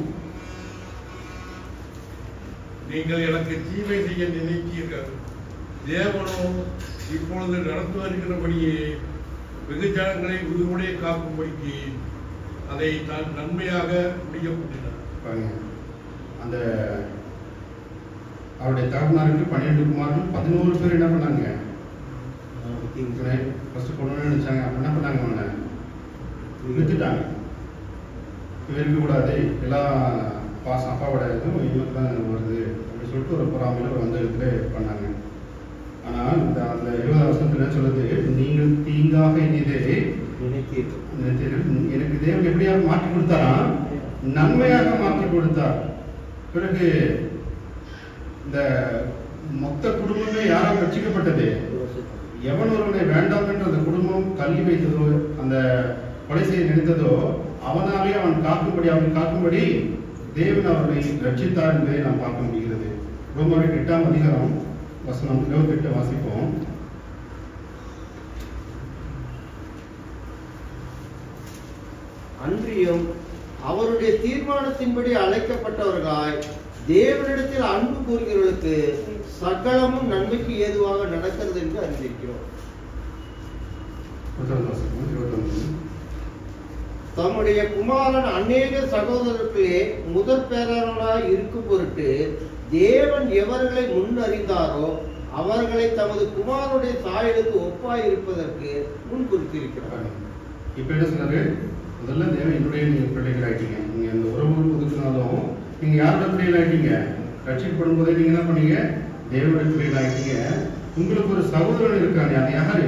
நீங்கள் எனக்கு தீமை செய்ய நினைத்தீர்கள், தேவனோ இப்பொழுது நடந்து வருகிறபடியே வெகு ஜனங்களை உயிரோடைய காக்கும்படிக்கு அதை தான் நன்மையாக முடிய பண்ணினார். அந்த அவருடைய தகப்பனாருக்கு 12 குமாரர்கள் 11 பேர் என்ன பண்ணாங்க, ஃபர்ஸ்ட் கொண்டு நினைச்சாங்க. அப்ப என்ன பண்ணாங்க, அவனை வித்துட்டாங்க. இவன் இருக்கக்கூடாது, எல்லாம் பாஸ் அப்பாவோட இதுவும் இவருக்கு தான் வருது அப்படின்னு சொல்லிட்டு ஒரு பொறாமையில ஒரு வந்த இடத்துல பண்ணாங்க. ஆனால் இந்த அந்த 20வது வசனத்துல சொல்லுது, நீங்கள் தீங்காக இதை எனக்கு தேவன் எப்படியாக மாற்றி கொடுத்தாரா, நன்மையாக மாற்றி கொடுத்தார். பிறகு இந்த மொத்த குடும்பமே யாரால் ரட்சிக்கப்பட்டது, எவன் ஒருவனை வேண்டாம் என்று அந்த குடும்பம் தள்ளி வைத்ததோ, அந்த கொலை செய்ய நினைத்ததோ, அவனாலே அவன் காக்கும்படி தேவன் அவர்களை ரட்சித்தார் என்பதை நாம் பார்க்க முடிகிறது. ரோமர் 8ஆம் அதிகாரம் வசனம் 28 வாசிப்போம். அன்றியும் அவருடைய தீர்மானத்தின்படி அழைக்கப்பட்டவர்களாய் தேவனிடத்தில் அன்பு கூறுகிறவர்களுக்கு சகலமும் நன்மைக்கு ஏதுவாக நடக்கிறது என்று அறிந்திருக்கிறோம். தம்முடைய குமாரன் அநேக சகோதரர்களே முதற் பேரர்களாய் இருக்கும் பொருட்டு தேவன் எவர்களை முன்னறிந்தாரோ அவர்களை தமது குமாரனுடைய சாயலுக்கு ஒப்பாய் இருப்பதற்கு முன் குறித்திருக்கிறார். இப்ப என்ன சொன்னாரு? முதல்ல தேவன் என்னுடைய நீங்க பிள்ளைகள் ஆயிட்டீங்க. நீங்க அந்த உறவு ஒதுக்கினாலும் நீங்க யாரோட பிள்ளைகள் ஆயிட்டீங்க? ரட்சிக்கப்படும் போதே நீங்க என்ன பண்ணீங்க? தேவனுடைய பிள்ளைகள் ஆயிட்டீங்க. உங்களுக்கு ஒரு சகோதரன் இருக்காங்க. அது யாரு?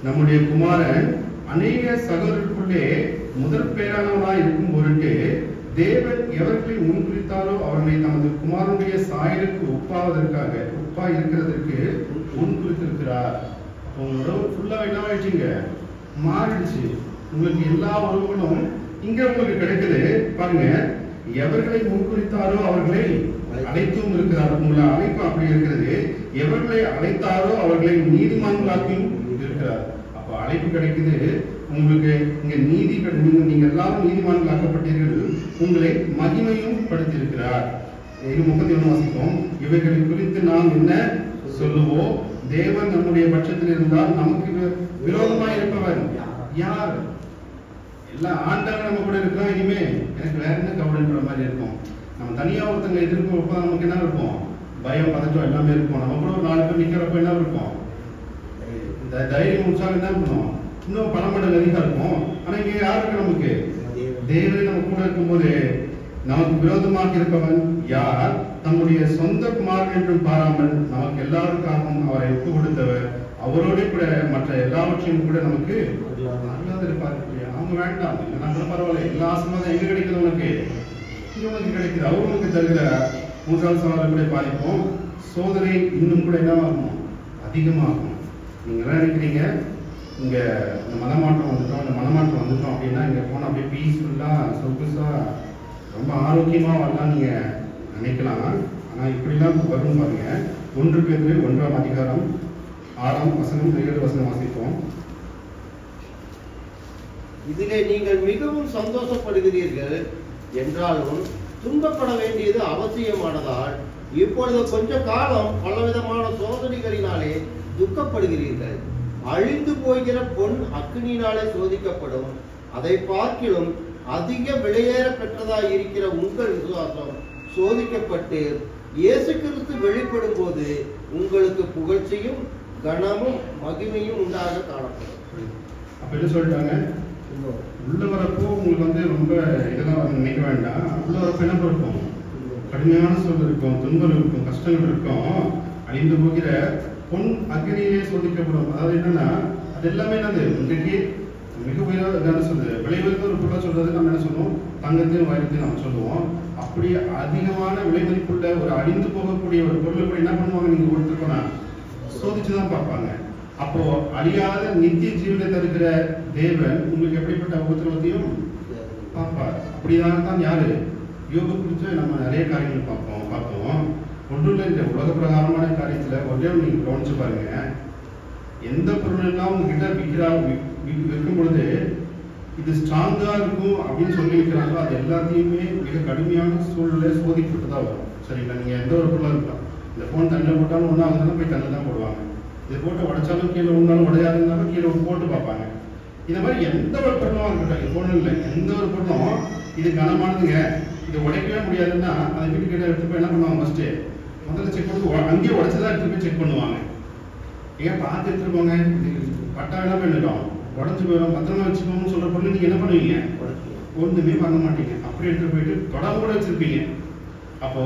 நம்முடைய குமாரன் அநேக சகோதரர்களுக்குள்ளே முதற் பேரானவராய் இருக்கும் பொருட்டு தேவன் எவர்களை முன்குறித்தாரோ அவர்களை தமது குமாரனுடைய சாயலுக்கு ஒப்பா இருக்கிறதற்கு முன்குறித்திருக்கிறார். உங்களோட ஃபுல்லா என்ன ஆயிடுச்சுங்க? மாறிடுச்சு. உங்களுக்கு எல்லா உறவுகளும் இங்க உங்களுக்கு கிடைக்குது. பாருங்க, எவர்களை முன்குறித்தாரோ அவர்களை அழைத்தும் இருக்கிறார். உங்களை அழைப்பு அப்படி இருக்கிறது. எவர்களை அழைத்தாரோ அவர்களை நீதிமான்களாக்கியும் இருக்கிறார். அப்ப அழைப்பு கிடைக்குது உங்களுக்கு. இங்க நீதி நீங்க எல்லாரும் நீதிமான்களாக்கப்பட்டீர்கள். உங்களை மகிமையும் படுத்தியிருக்கிறார். 31 வாசிப்போம். இவைகளை குறித்து நாம் என்ன சொல்லுவோம்? தேவன் நம்முடைய பட்சத்தில் இருந்தால் நமக்கு விரோதமாய் இருப்பவர் யார்? எல்லா ஆண்டவன் நம்ம கூட இருக்கிறோம். இனிமே எனக்கு வேற என்ன கவலைன்ற மாதிரி இருக்கும். நம்ம தனியா ஒருத்தங்க எதிர்ப்பு நமக்கு என்ன இருக்கும்? பயம், பதட்டம் எல்லாமே இருக்கும். நம்ம கூட ஒரு 4 பேர் நிக்கிறப்ப என்ன இருக்கும்? இந்த தைரியம் உற்சாகம் என்ன பண்ணும்? இன்னும் பல மடங்கு அதிகம் இருக்கும். ஆனா இங்க யாருக்கு? நமக்கு தேவனை நம்ம கூட இருக்கும்போது நமக்கு விரோதமாக இருப்பவன் யார்? தம்முடைய சொந்த குமாரன் என்றும் பாராமல் நமக்கு எல்லாருக்காகவும் அவரை ஒப்பு கொடுத்தவர் அவரோட கூட மற்ற எல்லாவற்றையும் கூட நமக்கு நல்லது இருப்பாரு. அவங்க வேண்டாம், நம்ம பரவாயில்ல. எல்லா ஆசீர்வாதம் எங்க கிடைக்குது? உனக்கு இது உனக்கு கிடைக்குது. அவர் உனக்கு தருகிற 3ஆம் சவாலை கூட பாதிப்போம். சோதனை இன்னும் கூட என்னவாகும்? அதிகமாகும். நீங்க எல்லாம் நினைக்கிறீங்க இங்க இந்த மனமாற்றம் வந்துட்டோம் அப்படின்னா இங்க போனா அப்படியே பீஸ்ஃபுல்லா சொகுசா ரொம்ப ஆரோக்கியமா வரலாம் நீங்க நினைக்கலாம். ஆனா இப்படிலாம் வரும் பாருங்க. 1 பேதுரு 1ஆம் அதிகாரம் 6ஆம் வசனம் 7 வசனம் வாசிப்போம். இதிலே நீங்கள் மிகவும் சந்தோஷப்படுகிறீர்கள் என்றாலும் துன்பப்பட வேண்டியது அவசியமானதால் இப்பொழுது கொஞ்ச காலம் பலவிதமான சோதனைகளினாலே துக்கப்படுகிறீர்கள். அழிந்து போகிற பொன் அக்கினியினாலே சோதிக்கப்படும். அதை பார்க்கிலும் அதிக விலையேற பெற்றதாய் இருக்கிற உங்கள் விசுவாசம் சோதிக்கப்பட்டு இயேசு கிறிஸ்து வெளிப்படும் போது உங்களுக்கு புகழ்ச்சியும் கனமும் மகிமையும் உண்டாக காணப்படும். அப்ப என்ன சொல்லிட்டாங்க? உள்ள வரப்போ உங்களுக்கு ரொம்ப இதெல்லாம் நினைக்க வேண்டாம். உள்ள வரப்போ என்ன இருக்கும்? கடுமையான சூழல் இருக்கும், துன்பம் இருக்கும், கஷ்டங்கள் இருக்கும். அழிந்து போகிற பொன் அக்னியிலே சோதிக்கப்படும். அதாவது என்னன்னா அது எல்லாமே என்னது? இன்றைக்கு மிக என்ன சொல்றது? விலை உயர்ந்த ஒரு பொருளை சொல்றது நம்ம என்ன சொல்லுவோம்? தங்கத்தையும் வைரத்தையும் நம்ம சொல்லுவோம். அப்படி அதிகமான விலை மதிப்புள்ள ஒரு அழிந்து போகக்கூடிய ஒரு பொருளை கூட என்ன பண்ணுவாங்க? நீங்க கொடுத்துருக்கோனா சோதிச்சுதான் பார்ப்பாங்க. அப்போ அழியாத நித்திய ஜீவனை தருகிற தேவன் உங்களுக்கு எப்படிப்பட்ட உபத்திரவத்தையும் பார்ப்பார். அப்படிதான் யாரு? யோக குறித்து நம்ம நிறைய காரியங்கள் பார்த்தோம். ஒன்றும் இந்த உலக பிரகாரமான காரியத்துல ஒரே நீங்க கவனிச்சு பாருங்க. எந்த பொருள் எல்லாம் உங்ககிட்ட விற்கும் பொழுது இது ஸ்ட்ராங்கா இருக்கும் அப்படின்னு சொல்லி விற்கிறாங்களோ அது எல்லாத்தையுமே மிக கடுமையான சூழ்நிலை சோதிக்கப்பட்டுதான் வரும். சரிங்களா? நீங்க எந்த ஒரு பொருளா இருக்கலாம். இந்த போன் தண்ணில் போட்டாலும் ஒன்றும் ஆகுதுன்னா போய் தண்ணில் தான் போடுவாங்க. இது போட்டு உடைச்சாலும் கீழே விழுந்தாலும் உடையாதுனாலும் கீழே போட்டு பார்ப்பாங்க. இந்த மாதிரி எந்த ஒரு பொருளும் இருக்கட்டும், இது பொருள் இல்லை, எந்த ஒரு பொருளும் இது கனமானதுங்க, இது உடைக்கவே முடியாதுன்னா அதை வீட்டு கிட்ட எடுத்து போய் என்ன பண்ணுவாங்க? ஃபர்ஸ்ட் முதல்ல செக் பண்ணி அங்கேயே உடைச்சதான் எடுத்து போய் செக் பண்ணுவாங்க. ஏன் பார்த்து எடுத்துருப்பாங்க? பட்டா என்ன பண்ணிடும்? உடஞ்சு போயிடும். பத்திரமா வச்சுக்கோன்னு சொல்ற பொருள் நீங்க என்ன பண்ணுவீங்க? ஒன்றுமே பண்ண மாட்டீங்க. அப்படியே எடுத்து போயிட்டு தொடர்பு கூட வச்சிருப்பீங்க. அப்போ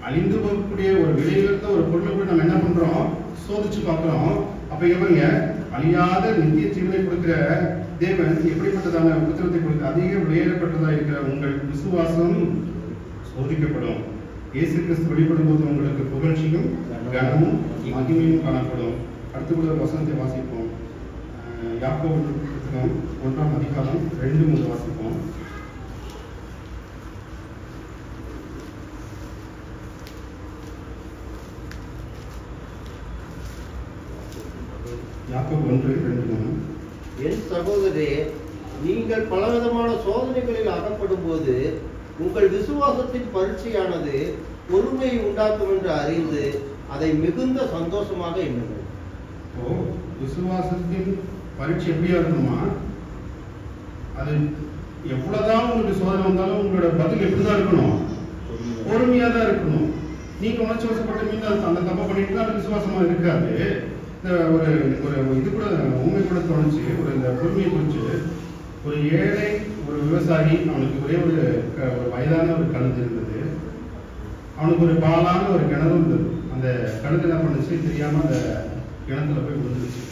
அழிந்து போகக்கூடிய ஒரு விலையுயர்ந்த ஒரு பொருளை கூட நம்ம என்ன பண்றோம்? சோதிச்சு பார்க்கிறோம். அப்ப இவங்க அழியாத நித்திய ஜீவனை கொடுக்கிற தேவன் எப்படிப்பட்டதான உத்தரத்தை கொடுக்க அதிக விலையேறப்பட்டதா இருக்கிற உங்கள் விசுவாசம் சோதிக்கப்படும். இயேசு கிறிஸ்து வெளிப்படும் போது உங்களுக்கு புகழ்ச்சியும் கனமும் மகிமையும் காணப்படும். அடுத்த வசனத்தை வாசிப்போம். யாக்கோபு புத்தகம் 1ஆம் அதிகாரம் 2-3 வாசிப்போம். யாக்கோபு 1:2-3. என் சகோதரே, நீங்கள் பலவிதமான சோதனைகளில் அகப்படும் போது உங்கள் விசுவாசத்தின் பரீட்சையானது பொறுமையை உண்டாக்கும் என்று அறிந்து அதை மிகுந்த சந்தோஷமாக எண்ணுங்கள். இப்போ விசுவாசத்தின் பரீட்சை எப்படியா இருக்கணுமா? அது எவ்வளவுதான் உங்களுக்கு சோதனை வந்தாலும் உங்களோட பதில் எப்படிதான் இருக்கணும்? பொறுமையா தான் இருக்கணும். நீங்க உணர்ச்சி வசப்பட்ட மீன் அந்த தப்பை பண்ணிட்டு அது விசுவாசமா இருக்காது. இந்த ஒரு இது கூட உண்மை கூட தோணுச்சு. இந்த பொறுமையை குறிச்சு ஒரு ஏழை ஒரு விவசாயி, அவனுக்கு ஒரே ஒரு வயதான ஒரு கழுது இருந்தது. அவனுக்கு ஒரு பாலான ஒரு கிணறு இருந்தது. அந்த கழுது என்ன பண்ணுச்சு, தெரியாம அந்த கிணத்துல போய் விழுந்துருச்சு.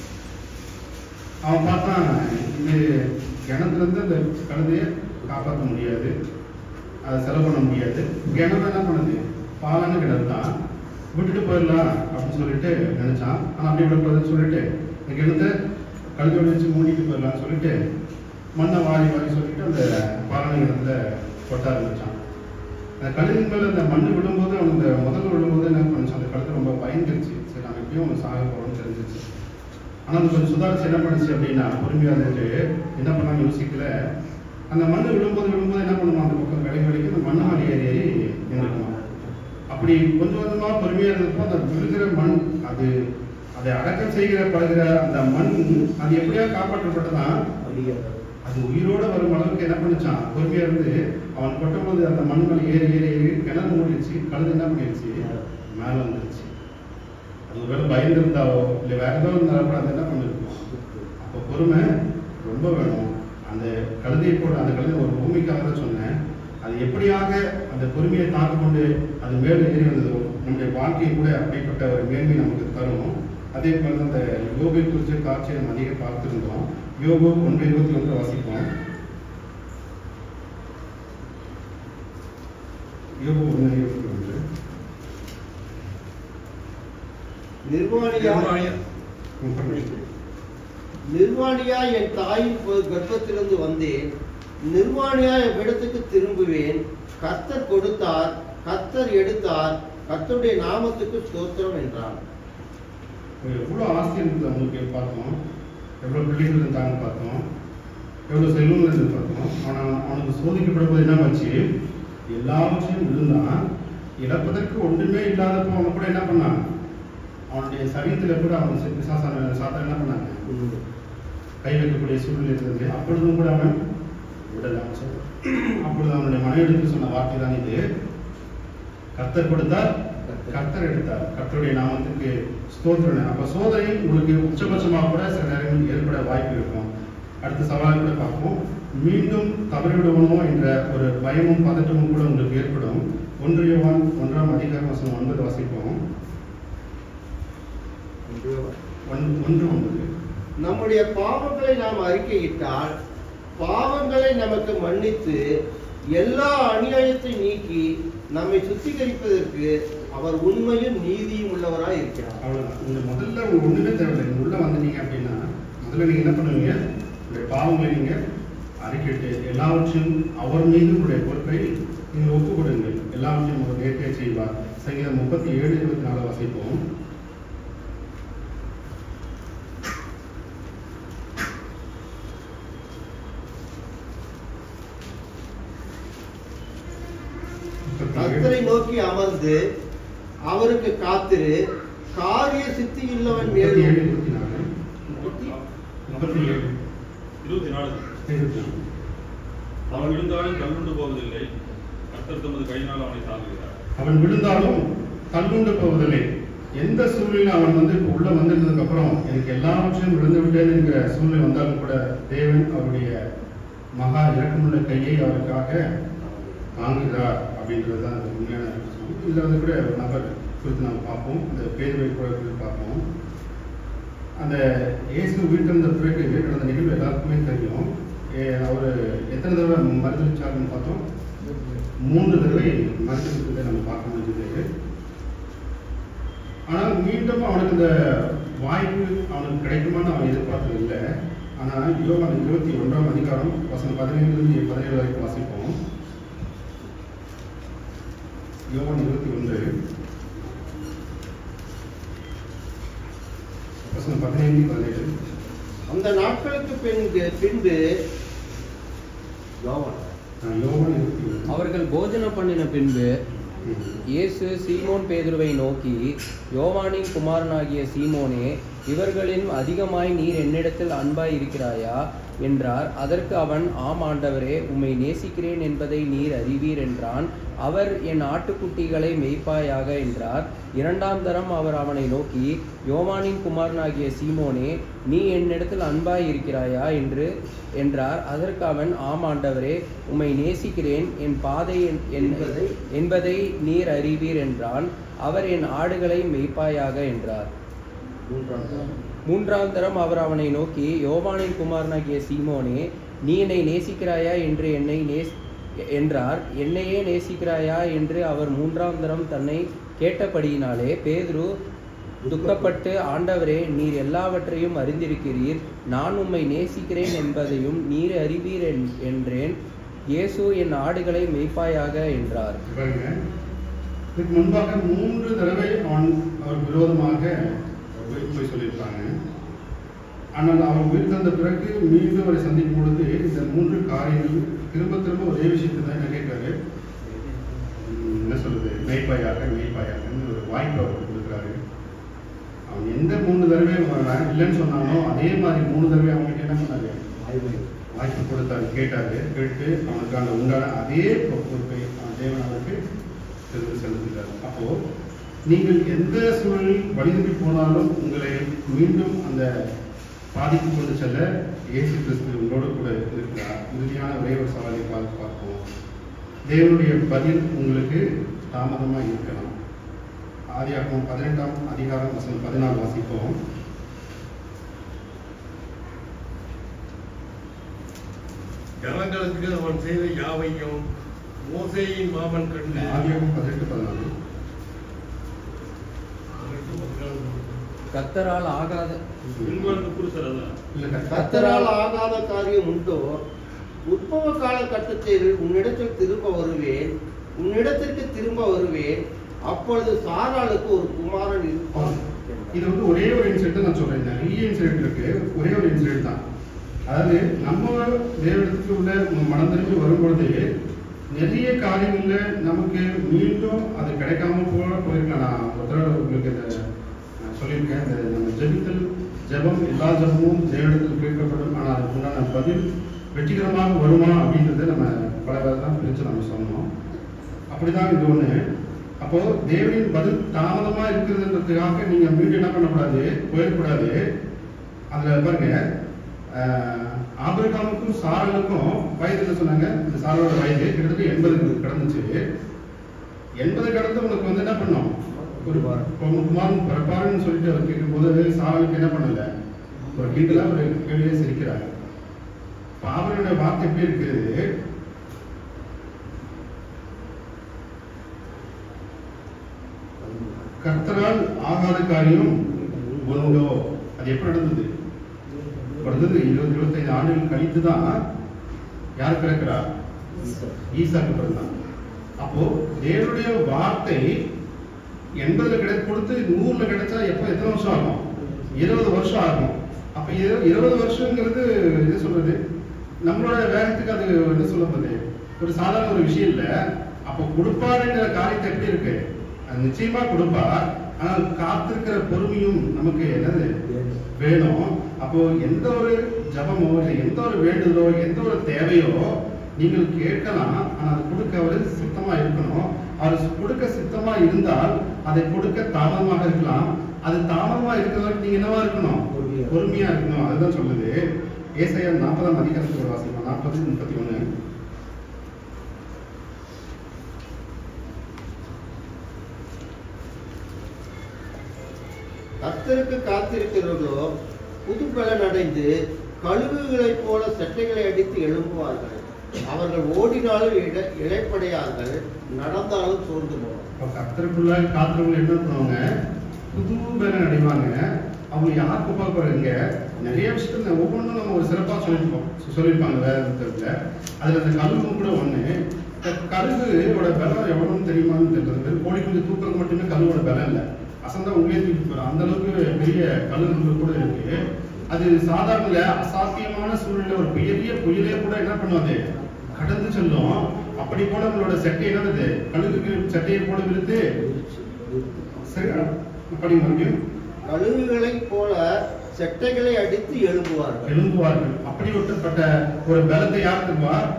அவன் பார்த்தான், இது கிணத்துல இருந்து அந்த கழுதையை காப்பாற்ற முடியாது, அதை செலவு பண்ண முடியாது. கிணறு என்ன பண்ணுது, பாலான கிணறு தான், விட்டுட்டு போயிடலாம் அப்படின்னு சொல்லிட்டு நினைச்சான். ஆனால் அப்படி விடக்கூடாதுன்னு சொல்லிட்டு இந்த கிணத்தை கழுதோடு வச்சு மூடிட்டு போயிடலாம்னு சொல்லிட்டு மண்ணை வாரி சொல்லிட்டு அந்த பாலான கிணத்துல கொட்ட ஆரம்பிச்சான். அந்த கழுதின் மேல அந்த மண்ணு விடும்போது அவன் இந்த முதல்ல விடும்போது என்ன பண்ணிச்சான், அந்த கழுத்து ரொம்ப பயந்துருச்சு. சரி, நம்ம எப்படியும் சாக போறோம்னு தெரிஞ்சிச்சு. ஆனால் அது கொஞ்சம் சுதாரிச்சு என்ன பண்ணுச்சு அப்படின்னா, பொறுமையா இருந்துட்டு என்ன பண்ணான்னு யோசிக்கல. அந்த மண்ணு விடும்போது என்ன பண்ணுமா, அந்த பக்கம் விலைக்கு அந்த மண்ணு மாடி ஏறி நின்றுக்குமா. அப்படி கொஞ்சம் கொஞ்சமா பொறுமையா இருந்தப்போ அந்த விழுகிற மண், அதை அடக்கம் செய்கிற பழகிற அந்த மண் அது எப்படியா காப்பாற்றப்பட்டதான் அது உயிரோட வரும் அளவுக்கு என்ன பண்ணிச்சான், பொறுமையா இருந்து அவன் கொட்டும்போது அந்த மண் மேலே ஏறி கிணறு மூடிடுச்சு. கழுது என்ன பண்ணிடுச்சு, மேல வந்துருச்சு. அது ஒருவேளை பயந்து இருந்தாவோ இல்லை வேற ஏதோ இருந்தாலும் கூட அது என்ன பண்ணிருக்கும். அப்போ பொறுமை ரொம்ப வேணும். அந்த கழுதையை போட அந்த கழுதை ஒரு பூமிக்காக தான் சொன்னேன். அது எப்படியாக அந்த பொறுமையை தாக்கு கொண்டு அது மேலே ஏறி வந்ததோ நம்முடைய வாழ்க்கையை கூட அப்படிப்பட்ட ஒரு மேன்மை நமக்கு தரும். அதே போல அந்த யோகை குறித்த காட்சியை நம்ம அதிகம் பார்த்துருந்தோம். யோகோ 1:21 வாசிப்போம். யோகோ 1:21. நிர்வாணியா என் தாயின் கர்ப்பத்திலிருந்து வந்தேன், நிர்வாணியா எவ்விடத்துக்கு திரும்புவேன். கர்த்தர் கொடுத்தார், கர்த்தர் எடுத்தார், கர்த்தருடைய நாமத்துக்கு ஸ்தோத்திரம் என்றார். எவ்வளவு ஆஸ்தி இருக்குது அவங்களுக்கு பார்த்தோம், எவ்வளவு பிள்ளைகள் இருந்தாங்கன்னு பார்த்தோம், எவ்வளவு செல்வம் இருந்தது பார்த்தோம். அவனுக்கு சோதிக்கப்படும்போது என்ன ஆச்சு, எல்லாவற்றையும் விழுந்தான். இழப்பதற்கு ஒன்றுமே இல்லாதப்போ அவன் கூட என்ன பண்ணான், அவனுடைய சரீரத்துல கூட அவன் சாத்தா என்ன பண்ணாங்க, கை வைக்கக்கூடிய சூழ்நிலை இருந்தது. அப்பொழுதும் கூட அவன் விடல. அப்பொழுது அவனுடைய மனைவிடத்தில் சொன்ன வார்த்தை தான் இது, கர்த்தர் கொடுத்தார், கர்த்தர் எடுத்தார், கர்த்தருடைய நாமத்துக்கு ஸ்தோத்திரம். அப்ப சோதனை உங்களுக்கு உச்சபட்சமாக கூட சில நேரங்களில் ஏற்பட வாய்ப்பு இருக்கும். அடுத்த சவால் கூட பார்ப்போம். மீண்டும் தவறிவிடுவோமோ என்ற ஒரு பயமும் பதட்டமும் கூட உங்களுக்கு ஏற்படும். 1 யோவான் 1:9 வாசிப்போம். 1:9. நம்முடைய பாவங்களை நாம் அறிக்கையிட்டால் பாவங்களை நமக்கு மன்னித்து எல்லா அநியாயத்தை நீக்கி நம்மை சுத்திகரிப்பதற்கு அவர் உண்மையும் நீதியும் உள்ளவராய் இருக்கிறார். அவ்வளவுதான். இந்த முதல்ல ஒண்ணுமே தேவையில்லை. நீங்க உள்ள வந்துட்டீங்க அப்படின்னா முதல்ல நீங்க என்ன பண்ணுவீங்க, உங்களுடைய பாவங்களை நீங்க அறிக்கையிட்டு எல்லாவற்றையும் அவர் மீது உங்களுடைய பொறுப்பை நீங்கள் ஒப்புக் கொடுங்கள். எல்லாவற்றையும் அவர் நேர்த்தியாக செய்வார். சங்கீதம் 37:24 வாசிப்போம். கர்த்தரை நோக்கி அமர்ந்து அவருக்கு காத்திரு, காரிய சித்தி உள்ளவன் மேலும். 24. அவன் விழுந்தாலும் கல்லுண்டு போவதில்லை, கர்த்தர் தமது கையினால் அவனை தாங்குகிறார். அவன் விழுந்தாலும் கல்லுண்டு போவதில்லை. எந்த சூழ்நிலை அவன் இப்போ உள்ள வந்திருந்ததுக்கு அப்புறம் எனக்கு எல்லாவற்றையும் விழுந்து விட்டேன் என்கிற சூழ்நிலை வந்தாலும் கூட தேவன் அவருடைய மகா இறக்கமுள்ள கையை அவருக்காக தாங்குகிறார் அப்படின்றது தான் அந்த உண்மையான விஷயம். இதில் வந்து கூட ஒரு நபர் குறித்து நம்ம பார்ப்போம். அந்த பேருவை கூட பார்ப்போம். அந்த இயேசு உயிர்த்தெழுந்த பிறகு நடந்த நிகழ்வு எல்லாருக்குமே தெரியும். அவர் எத்தனை தடவை மறுதளிச்சாருன்னு பார்த்தோம், 3 தடவை மறுதளித்ததை நம்ம பார்க்க முடிஞ்சது. ஆனால் மீண்டும் அவனுக்கு இந்த வாய்ப்பு அவனுக்கு கிடைக்குமான்னு அவன் எதிர்பார்த்தது இல்லை. ஆனால் யோவான் 21 வசனம் 15 வரைக்கும் வாசிப்போம். யோவான் 21 வசனம் 15-17. அந்த நாட்களுக்கு பின்பு யோவான். யோவான் 21. அவர்கள் போஜனம் பண்ணின பின்பு இயேசு சீமோன் பேதுருவை நோக்கி, யோவானின் குமாரனாகிய சீமோனே, இவர்களின் அதிகமாய் நீர் என்னிடத்தில் அன்பாய் இருக்கிறாயா என்றார். அதற்கு அவன், ஆம் ஆண்டவரே, உம்மை நேசிக்கிறேன் என்பதை நீர் அறிவீர் என்றான். அவர், என் ஆட்டுக்குட்டிகளை மேய்ப்பாயாக என்றார். இரண்டாம் தரம் அவர் அவனை நோக்கி, யோவானின் குமாரனாகிய சீமோனே, நீ என்னிடத்தில் அன்பாய் இருக்கிறாயா என்றார். அதற்கு அவன், ஆம் ஆண்டவரே, உம்மை நேசிக்கிறேன், என் பாதை என்பதை நீர் அறிவீர் என்றான். அவர், என் ஆடுகளை மேய்ப்பாயாக என்றார். மூன்றாம் தரம் அவர் அவனை நோக்கி, யோவானின் குமாரனாகிய சீமோனே, நீ என்னை நேசிக்கிறாயா என்று என்றார். என்னையே நேசிக்கிறாயா என்று அவர் மூன்றாம் தரம் தன்னை கேட்டபடியினாலே பேதுரு துக்கப்பட்டு, ஆண்டவரே, நீர் எல்லாவற்றையும் அறிந்திருக்கிறீர், நான் உம்மை நேசிக்கிறேன் என்பதையும் நீர் அறிவீர் என்றேன். இயேசு, என் ஆடுகளை மேய்ப்பாயாக என்றார். இதுக்கு முன்பாக 3 தடவை அவர் விரோதமாக போய் சொல்லியிருப்பாங்க. ஆனால் அவர் உயிர் தந்த பிறகு மீண்டும் அவரை சந்திக்கும் பொழுது இந்த 3 காரியங்கள் திரும்ப திரும்ப ஒரே விஷயத்தை தான் என்ன கேட்கிறாரு, என்ன சொல்றது, மெய்ப்பாயாகன்னு ஒரு வாய்ப்பு அவர் கொடுக்குறாரு. அவன் எந்த 3 தடவை இல்லைன்னு சொன்னானோ அதே மாதிரி 3 தடவை அவங்களுக்கு என்ன பண்ணாரு, வாய்ப்பு கொடுத்தாரு, கேட்டாரு. கேட்டு அவனுக்கு அந்த உண்டான அதே பொறுப்பை தேவன் அவனுக்கு செலுத்துகிறார். அப்போ நீங்கள் எந்த சூழலில் வழிநடத்தி போனாலும் உங்களை மீண்டும் அந்த பாதிப்பு கொண்டு செல்ல இயேசு கிறிஸ்து உங்களோடு கூட இருக்கிறார். இறுதியான ஒரே ஒரு சவாலை பார்ப்போம். தேவனுடைய பதில் உங்களுக்கு தாமதமாக இருக்கலாம். ஆதியாகமம் 18ஆம் அதிகாரம் வசனம் 14 வாசிப்போம். ஜனங்களுக்கு அவன் செய்த யாவையும் மோசேயின் மாமன் கண்டு. ஆதியாகமம் 18:14. கர்த்தரால் ஆகாத கர்த்தரால் ஆகாத காரியம் உண்டோ? உற்பவ காலகட்டத்தில் உன்னிடத்தில் உன்னிடத்திற்கு திரும்ப வருவேன். அப்பொழுது சாராளுக்கு ஒரு குமாரன் இருப்பான். இது வந்து ஒரே ஒரு இன்சிடென்ட் நான் சொல்றேன். நிறைய இன்சிடென்ட் இருக்கு, ஒரே ஒரு இன்சிடென்ட் தான். அதாவது நம்ம தேவனிடத்துக்கு உள்ள மனம் திரும்பி வரும்பொழுது நிறைய காரியங்கள்ல நமக்கு மீண்டும் அது கிடைக்காம போயிருக்கலாம். நான் உங்களுக்கு சொல்லியிருக்கேன், இந்த நம்ம ஜெபம் எல்லா ஜெபமும் தேவனிடத்தில் கேட்கப்படும். ஆனால் அதுக்கு உண்டான பதில் வெற்றிகரமாக வருமா அப்படின்றத நம்ம பல வேலை தான் பிரித்து நம்ம சொன்னோம். அப்படிதான் இது ஒண்ணு. அப்போ தேவனின் பதில் தாமதமா இருக்கிறதுன்றதுக்காக நீங்க மீண்டும் என்ன பண்ணக்கூடாது, போயிடக்கூடாது. அதுல பாருங்க, ஆபிரகாமுக்கும் சாராளுக்கும் வயது என்ன சொன்னாங்க, இந்த சாராளோட வயது கிட்டத்தட்ட 80 கடந்துச்சு. 80 கடந்து உனக்கு வந்து என்ன பண்ணோம், ஒரு குமாரன் பிறப்பாருன்னு சொல்லிட்டு அவர் கேட்கும் போது சாராளுக்கு என்ன பண்ணல, ஒரு கிண்டலா ஒரு கேள்வியே சிரிக்கிறாங்க. அவருடைய வார்த்தை எப்படி இருக்குது, கர்த்தரால் ஆகாத காரியம் உண்டோ? அது எப்படி நடந்தது? 20-25 ஆண்டுகள் கழித்து தான் யார் பிறக்கிறார், ஈசாக்கு பிறந்தான். அப்போ தேவனுடைய வார்த்தை 80 கொடுத்து 100 கிடைச்சா எத்தனை வருஷம் ஆகும்? 20 வருஷம் ஆகும். அப்ப 20 வருஷங்கிறது என்ன சொல்றது, நம்மளோட வேகத்துக்கு அது என்ன சொல்லுறது ஒரு சாதாரண ஒரு விஷயம் இல்லை. அப்போ கொடுப்பாருங்கிற காரியத்தை எப்படி இருக்கு, அது நிச்சயமா கொடுப்பார். ஆனால் காத்திருக்கிற பொறுமையும் நமக்கு என்னது வேணும். அப்போ எந்த ஒரு ஜபமோ இல்லை எந்த ஒரு வேண்டுதலோ எந்த ஒரு தேவையோ நீங்கள் கேட்கலாம். ஆனால் அது கொடுக்க அவர் சித்தமா இருக்கணும். அவர் கொடுக்க சித்தமா இருந்தால் அதை கொடுக்க தாமதமாக இருக்கலாம். அது தாமதமா இருக்கிறவங்க நீங்க என்னவா இருக்கணும், பொறுமையா இருக்கணும். அதுதான் சொல்லுது. ஏசாயா 40ஆம் அதிகாரத்துக்கு வாசிப்போம். 40:31. கர்த்தருக்கு காத்திருக்கிறவர்களோ புது பலன் அடைந்து கழுகுகளைப் போல சட்டைகளை அடித்து எழும்புவார்கள். அவர்கள் ஓடினாலும் இழைப்படையார்கள், நடந்தாலும் சோர்ந்து போவாங்க. கர்த்தருக்குள்ள காத்திரவங்க என்ன பண்ணுவாங்க, புது பலன் அடைவாங்க. அவங்க யாருக்கு பார்க்குறீங்க, நிறைய விஷயத்துல ஒவ்வொன்றும் நம்ம ஒரு சிறப்பாக சொல்லியிருப்பாங்க வேதத்துல. அதுல அந்த கழுகு கூட ஒண்ணு. கழுகுவோட பலம் எவ்வளவுன்னு தெரியுமான்னு தெரியல. கோழி கொஞ்சம் தூக்குறது மட்டுமே கழுவோட பலம் இல்லை, அசந்தா உங்களே தூக்கி போறோம். அந்த அளவுக்கு பெரிய கழுகுகள் கூட இருக்கு. அது சாதாரண அசாத்தியமான சூழ்நிலை, ஒரு பெரிய புயலே கூட என்ன பண்ணுவாது, கடந்து செல்லும். அப்படி போனவங்களோட சட்டை என்னது, கழுகுக்கு சட்டையை போல விழுத்து சரி அப்படி மறுபடியும் கழுகுகளைப் போல செட்டைகளை அடித்து எழும்புவார்கள். அப்படி ஒட்டப்பட்ட ஒரு பலத்தை யார் தருவார்?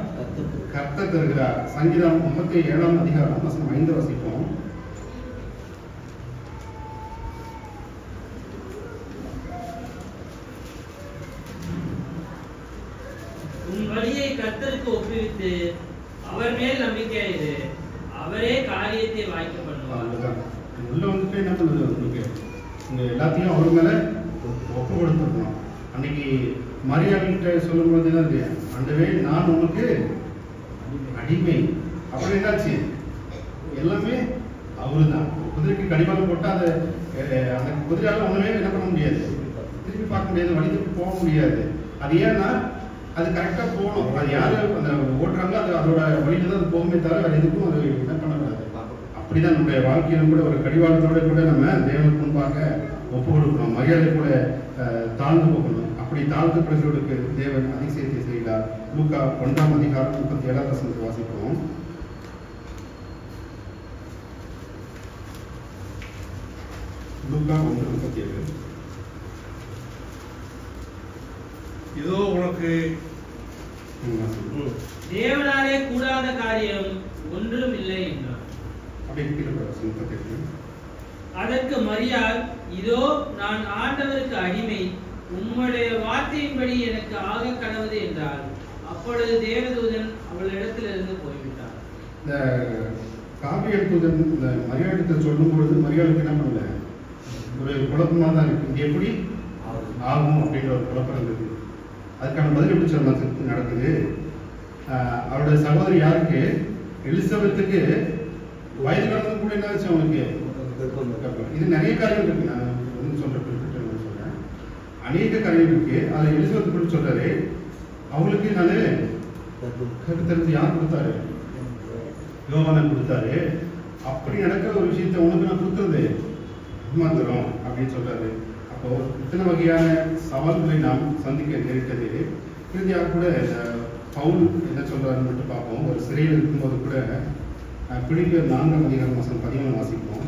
கர்த்தர் தருகிறார். சங்கீதம் 37ஆம் அதிகாரம் வசனம் 5 வாசிப்போம். உன் வழியை கர்த்தருக்கு ஒப்புவித்து அவர் மேல் நம்பிக்கையாயிரு, அவரே காரியத்தை வாய்க்க பண்ணுவார். உள்ள வந்துட்டு என்ன பண்ணுது, உங்களுக்கு இந்த எல்லாத்தையும் அவர் மேல ஒப்பு கொடுத்துருக்கணும். அன்னைக்கு மரியாதை சொல்லும் போது என்னது, ஆண்டவே நான் உனக்கு அடிமை. அப்புறம் என்னாச்சு, எல்லாமே அவருதான். குதிரைக்கு கடிவாளம் போட்டா அதை அந்த குதிரையால ஒண்ணுமே என்ன பண்ண முடியாது, திருப்பி பார்க்க முடியாது, வழி திருப்பி போக முடியாது. அது ஏன்னா அது கரெக்டா போகணும். அது யாரு அந்த ஓட்டுறாங்க, அது அதோட வழியில தான் அது போகுமே தவிர வேற எதுக்கும் அது என்ன பண்ணக்கூடாது. அப்படிதான் நம்முடைய வாழ்க்கையிலும் கூட ஒரு கடிவாளத்தோட கூட நம்ம தேவனுக்கு முன்பாக ஒப்பு கொடுக்கணும். மரியாதை கூட தாழ்ந்து போகணும். அப்படி தாழ்த்தப்படுகிறவர்களுக்கு தேவன் அதிசயத்தை செய்கிறார். லூக்கா 1ஆம் அதிகாரம் 37ஆம் வசனத்தை வாசிப்போம். லூக்கா 1:37. இதோ உனக்கு தேவனாலே கூடாத காரியம் ஒன்றும் இல்லை என்றார். அதற்கு மரியாள், இதோ நான் ஆண்டவருக்கு அடிமை, உம்முடைய வார்த்தையின்படி எனக்கு ஆக கடவுது என்றார். அப்பொழுது தேவதூதன் அவளிடத்திலிருந்து போய்விட்டார். இந்த காபியல் தூதன் இந்த மரியாதை சொல்லும் பொழுது மரியாளுக்கு என்ன பண்ணல, ஒரு குழப்பமா தான் இருக்கு. இங்க எப்படி ஆகும் அப்படின்ற ஒரு குழப்பம் இருந்தது. அதுக்கான பதில் எப்படி சொல்ல நடக்குது. அவருடைய சகோதரி யாருக்கு, எலிசபெத்துக்கு வயது கடந்து கூட என்ன ஆச்சு அவனுக்கு. இது நிறைய காரியம் இருக்கு. நான் சொல்றேன், அநேக காரியம் இருக்கு. அதுல எலிசபெத் கூட சொல்றாரு, அவங்களுக்கு நானு கருத்தரித்து யார் கொடுத்தாரு, யோவானை கொடுத்தாரு. அப்படி நடக்கிற ஒரு விஷயத்த உனக்கு நான் கொடுத்தது மாத்திரம் அப்படின்னு சொல்றாரு. அப்போ இத்தனை வகையான சவால்களை நாம் சந்திக்க நேரிட்டது. இறுதியாக கூட பவுல் என்ன சொல்றாருன்னு மட்டும் பார்ப்போம். ஒரு சிறையில் இருக்கும்போது கூட பிலிப்பியர் 4ஆம் அதிகாரம் வசனம் 13 வாசிப்போம்.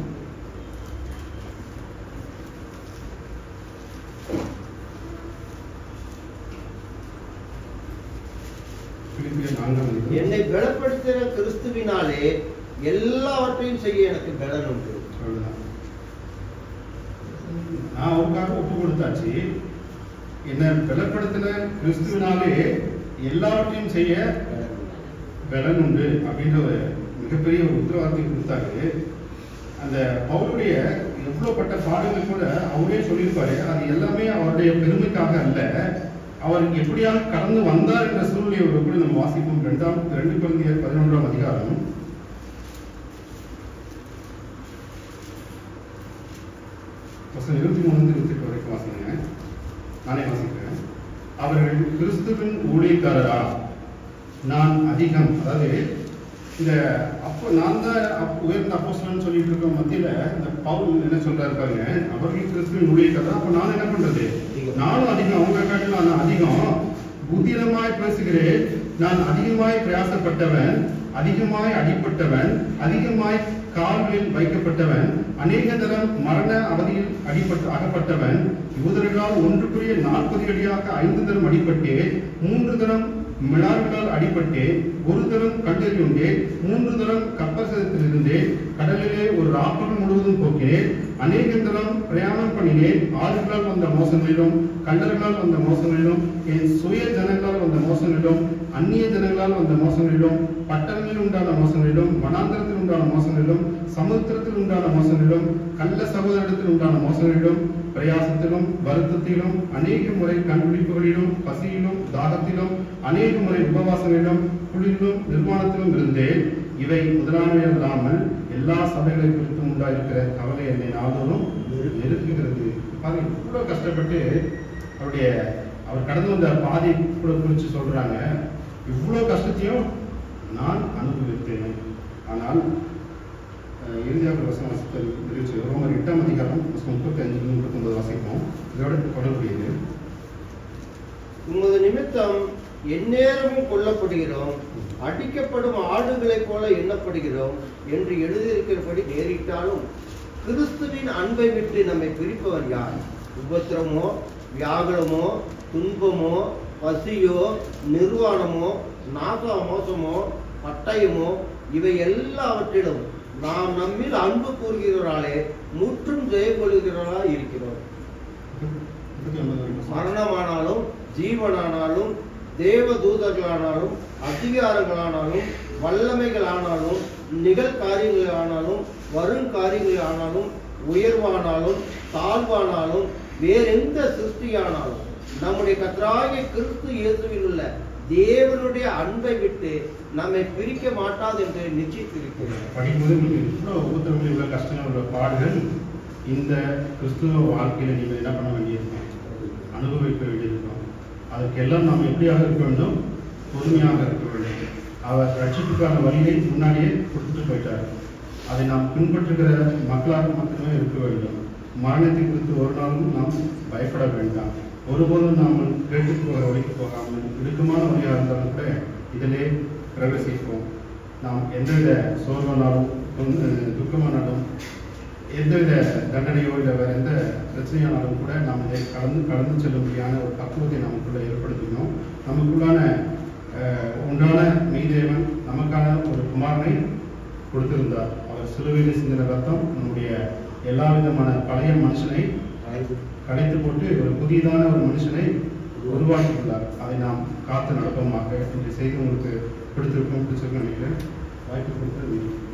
பிலிப்பியர் 4ஆம் அதிகாரம். என்னை பலப்படுத்தின கிறிஸ்துவினாலே எல்லாவற்றையும் செய்ய எனக்கு பலன் உண்டு. நான் அவருக்காக ஒப்பு கொடுத்தாச்சு. என்னை பலப்படுத்தின கிறிஸ்துவினாலே எல்லாவற்றையும் செய்ய பலன் உண்டு அப்படின்ற ஒரு மிகப்பெரிய ஒரு உத்தரவாதத்தை கொடுத்தாரு. அந்த பவுலுடைய எவ்வளவுப்பட்ட பாடங்கள் கூட அவரே சொல்லியிருப்பாரு. அது எல்லாமே அவருடைய பெருமைக்காக அல்ல, அவர் எப்படியாக கடந்து வந்தார் என்ற சூழ்நிலையோடு கூட நம்ம வாசிப்போம். 2 கொரிந்தியர் 11ஆம் அதிகாரம் வசனம் 23-28 வரைக்கும் வாசிங்க. நானே வாசிக்கிறேன். அவர்கள் கிறிஸ்துவின் ஊழியக்காரரா, நான் அதிகம். அதாவது இந்த நான் தான் உயர்ந்த அப்போஸ்தலன்னு சொல்லிட்டு இருக்க மத்தியில இந்த பவுல் என்ன சொல்றாரு பாருங்க, அவர்கள் கிறிஸ்துவின் ஊழியக்காரரா, அப்ப நான் என்ன பண்றது, நானும் அதிகம், அவங்க காட்டிலும் நான் அதிகம். புத்திரமாய் பேசுகிறேன், நான் அதிகமாய் பிரயாசப்பட்டவன், அதிகமாய் அடிப்பட்டவன், அதிகமாய் கால்களில் வைக்கப்பட்டவன், அநேக தரம் மரண அவதியில் அகப்பட்டவன், யூதர்களால் ஒன்றுக்குரிய 40 அடியாக 5 தரம் அடிபட்டே, 3 தரம் மிளார்களால் அடிபட்டே, 1 தரம் கல்லெறியுண்டே, 3 தரம் கப்பசத்தில் இருந்தே, கடலிலே ஒரு ராப்பகல் முழுவதும் போக்கினேன், அநேக தரம் பிரயாணம் பண்ணினேன், ஆறுகளால் வந்த மோசங்களிலும் கண்டர்களால் வந்த மோசங்களிலும், என் சுய ஜனங்களால் வந்த மோசங்களிலும், அந்நிய ஜனங்களால் வந்த மோசங்களிலும், பட்டணங்களில் உண்டான மோசங்களிலும், வனாந்தரத்தில் உண்டான மோசங்களிலும், சமுத்திரத்தில் உண்டான மோசங்களிலும், கள்ள சகோதரத்தில் உண்டான மோசங்களிலும், பிரயாசத்திலும் வருத்தத்திலும், அநேக முறை கண்டுபிடிப்புகளிலும், பசியிலும் தாகத்திலும், அநேக முறை உபவாசங்களிலும், குளிரிலும் நிர்வாணத்திலும் இருந்தேன். இவை முதலானவைகள் இல்லாமல் எல்லா சபைகளை குறித்தும் உண்டாயிருக்கிற கவலை என்னை நாள்தோறும் நெருக்குகிறது. பாருங்க, இவ்வளவு கஷ்டப்பட்டு அவர் கடந்து வந்த பாதை கூட குறித்து சொல்றாங்க. இவ்வளவு கஷ்டத்தையும் நான் அனுபவித்தேன். ஆனால் இறுதியாக வசனம் தெரிவிச்சு ரோமர் 8ஆம் அதிகாரம் 35-39 வாசிப்போம். இதோட தொடர்புடையது. உமது நிமித்தம் எந்நேரமும் கொல்லப்படுகிறோம், அடிக்கப்படும் ஆடுகளைப் போல எண்ணப்படுகிறோம் என்று எழுதியிருக்கிறபடி நேரிட்டாலும் கிறிஸ்துவின் அன்பை விட்டு நம்மை பிரிப்பவன் யார்? உபத்திரமோ, வியாகுலமோ, துன்பமோ, பசியோ, நிர்வாணமோ, நாசமோசமோ, பட்டயமோ, இவை எல்லாவற்றிலும் நாம் நம்மில் அன்பு கூறுகிறவராலே முற்றும் ஜெயக்கொள்கிறவர்களா இருக்கிறோம். மரணமானாலும் ஜீவனானாலும் தேவ தூதர்களானாலும் அதிகாரங்களானாலும் வல்லமைகளானாலும் நிகழ்காரியங்களானாலும் வருங்காரியங்களானாலும் உயர்வானாலும் தாழ்வானாலும் வேறெந்த சிருஷ்டியானாலும் நம்முடைய கர்த்தராகிய கிறிஸ்து இயேசுவில் உள்ள தேவனுடைய அன்பை விட்டு நம்மை பிரிக்க மாட்டாது என்று நிச்சயித்திருக்கிறோம். படிக்கும்போது நீங்கள் இவ்வளோ உபத்திரங்கள், இவ்வளோ கஷ்டங்கள், இவ்வளோ பாடுகள் இந்த கிறிஸ்துவ வாழ்க்கையில் நீங்கள் என்ன பண்ண வேண்டியிருக்கோம், அனுபவிக்க வேண்டியிருக்கோம். அதற்கெல்லாம் நாம் எப்படியாக இருக்க வேண்டும்? பொறுமையாக இருக்க வேண்டும். அவர் ரட்சிப்புக்கான வழியை முன்னாடியே கொடுத்துட்டு போயிட்டார். அதை நாம் பின்பற்றுகிற மக்களாக மட்டுமே இருக்க வேண்டும். மரணத்தை குறித்து ஒரு நாளும் நாம் பயப்பட வேண்டாம். ஒருபோதும் நாம் கேட்டு போகிற வழிக்கு போகாமல் இடுக்கமான வழியாக இருந்தாலும் கூட இதிலே பிரவேசிப்போம். நாம் எந்தவித சோர்வானாலும் துக்கமானாலும் எந்தவித தண்டனையோ இல்லை வேறு எந்த பிரச்சனையானாலும் கூட நாம் இதை கடந்து செல்லும்படியான ஒரு பக்குவத்தை நமக்குள்ளே ஏற்படுத்தினோம். நமக்குள்ளான உண்டான மெய்தேவன் நமக்கான ஒரு குமாரனை கொடுத்திருந்தார். அவர் சிலுவையில் சிந்தின ரத்தம் நம்முடைய எல்லா விதமான பழைய மனுஷனை கடைத்து போட்டு ஒரு புதியதான ஒரு மனுஷனை உருவாக்கியுள்ளார். அதை நாம் காத்து நடப்போமாக. இந்த செய்தி உங்களுக்கு பிடிச்சிருக்கும் நினைக்கிறேன். வாய்ப்பு கொடுத்து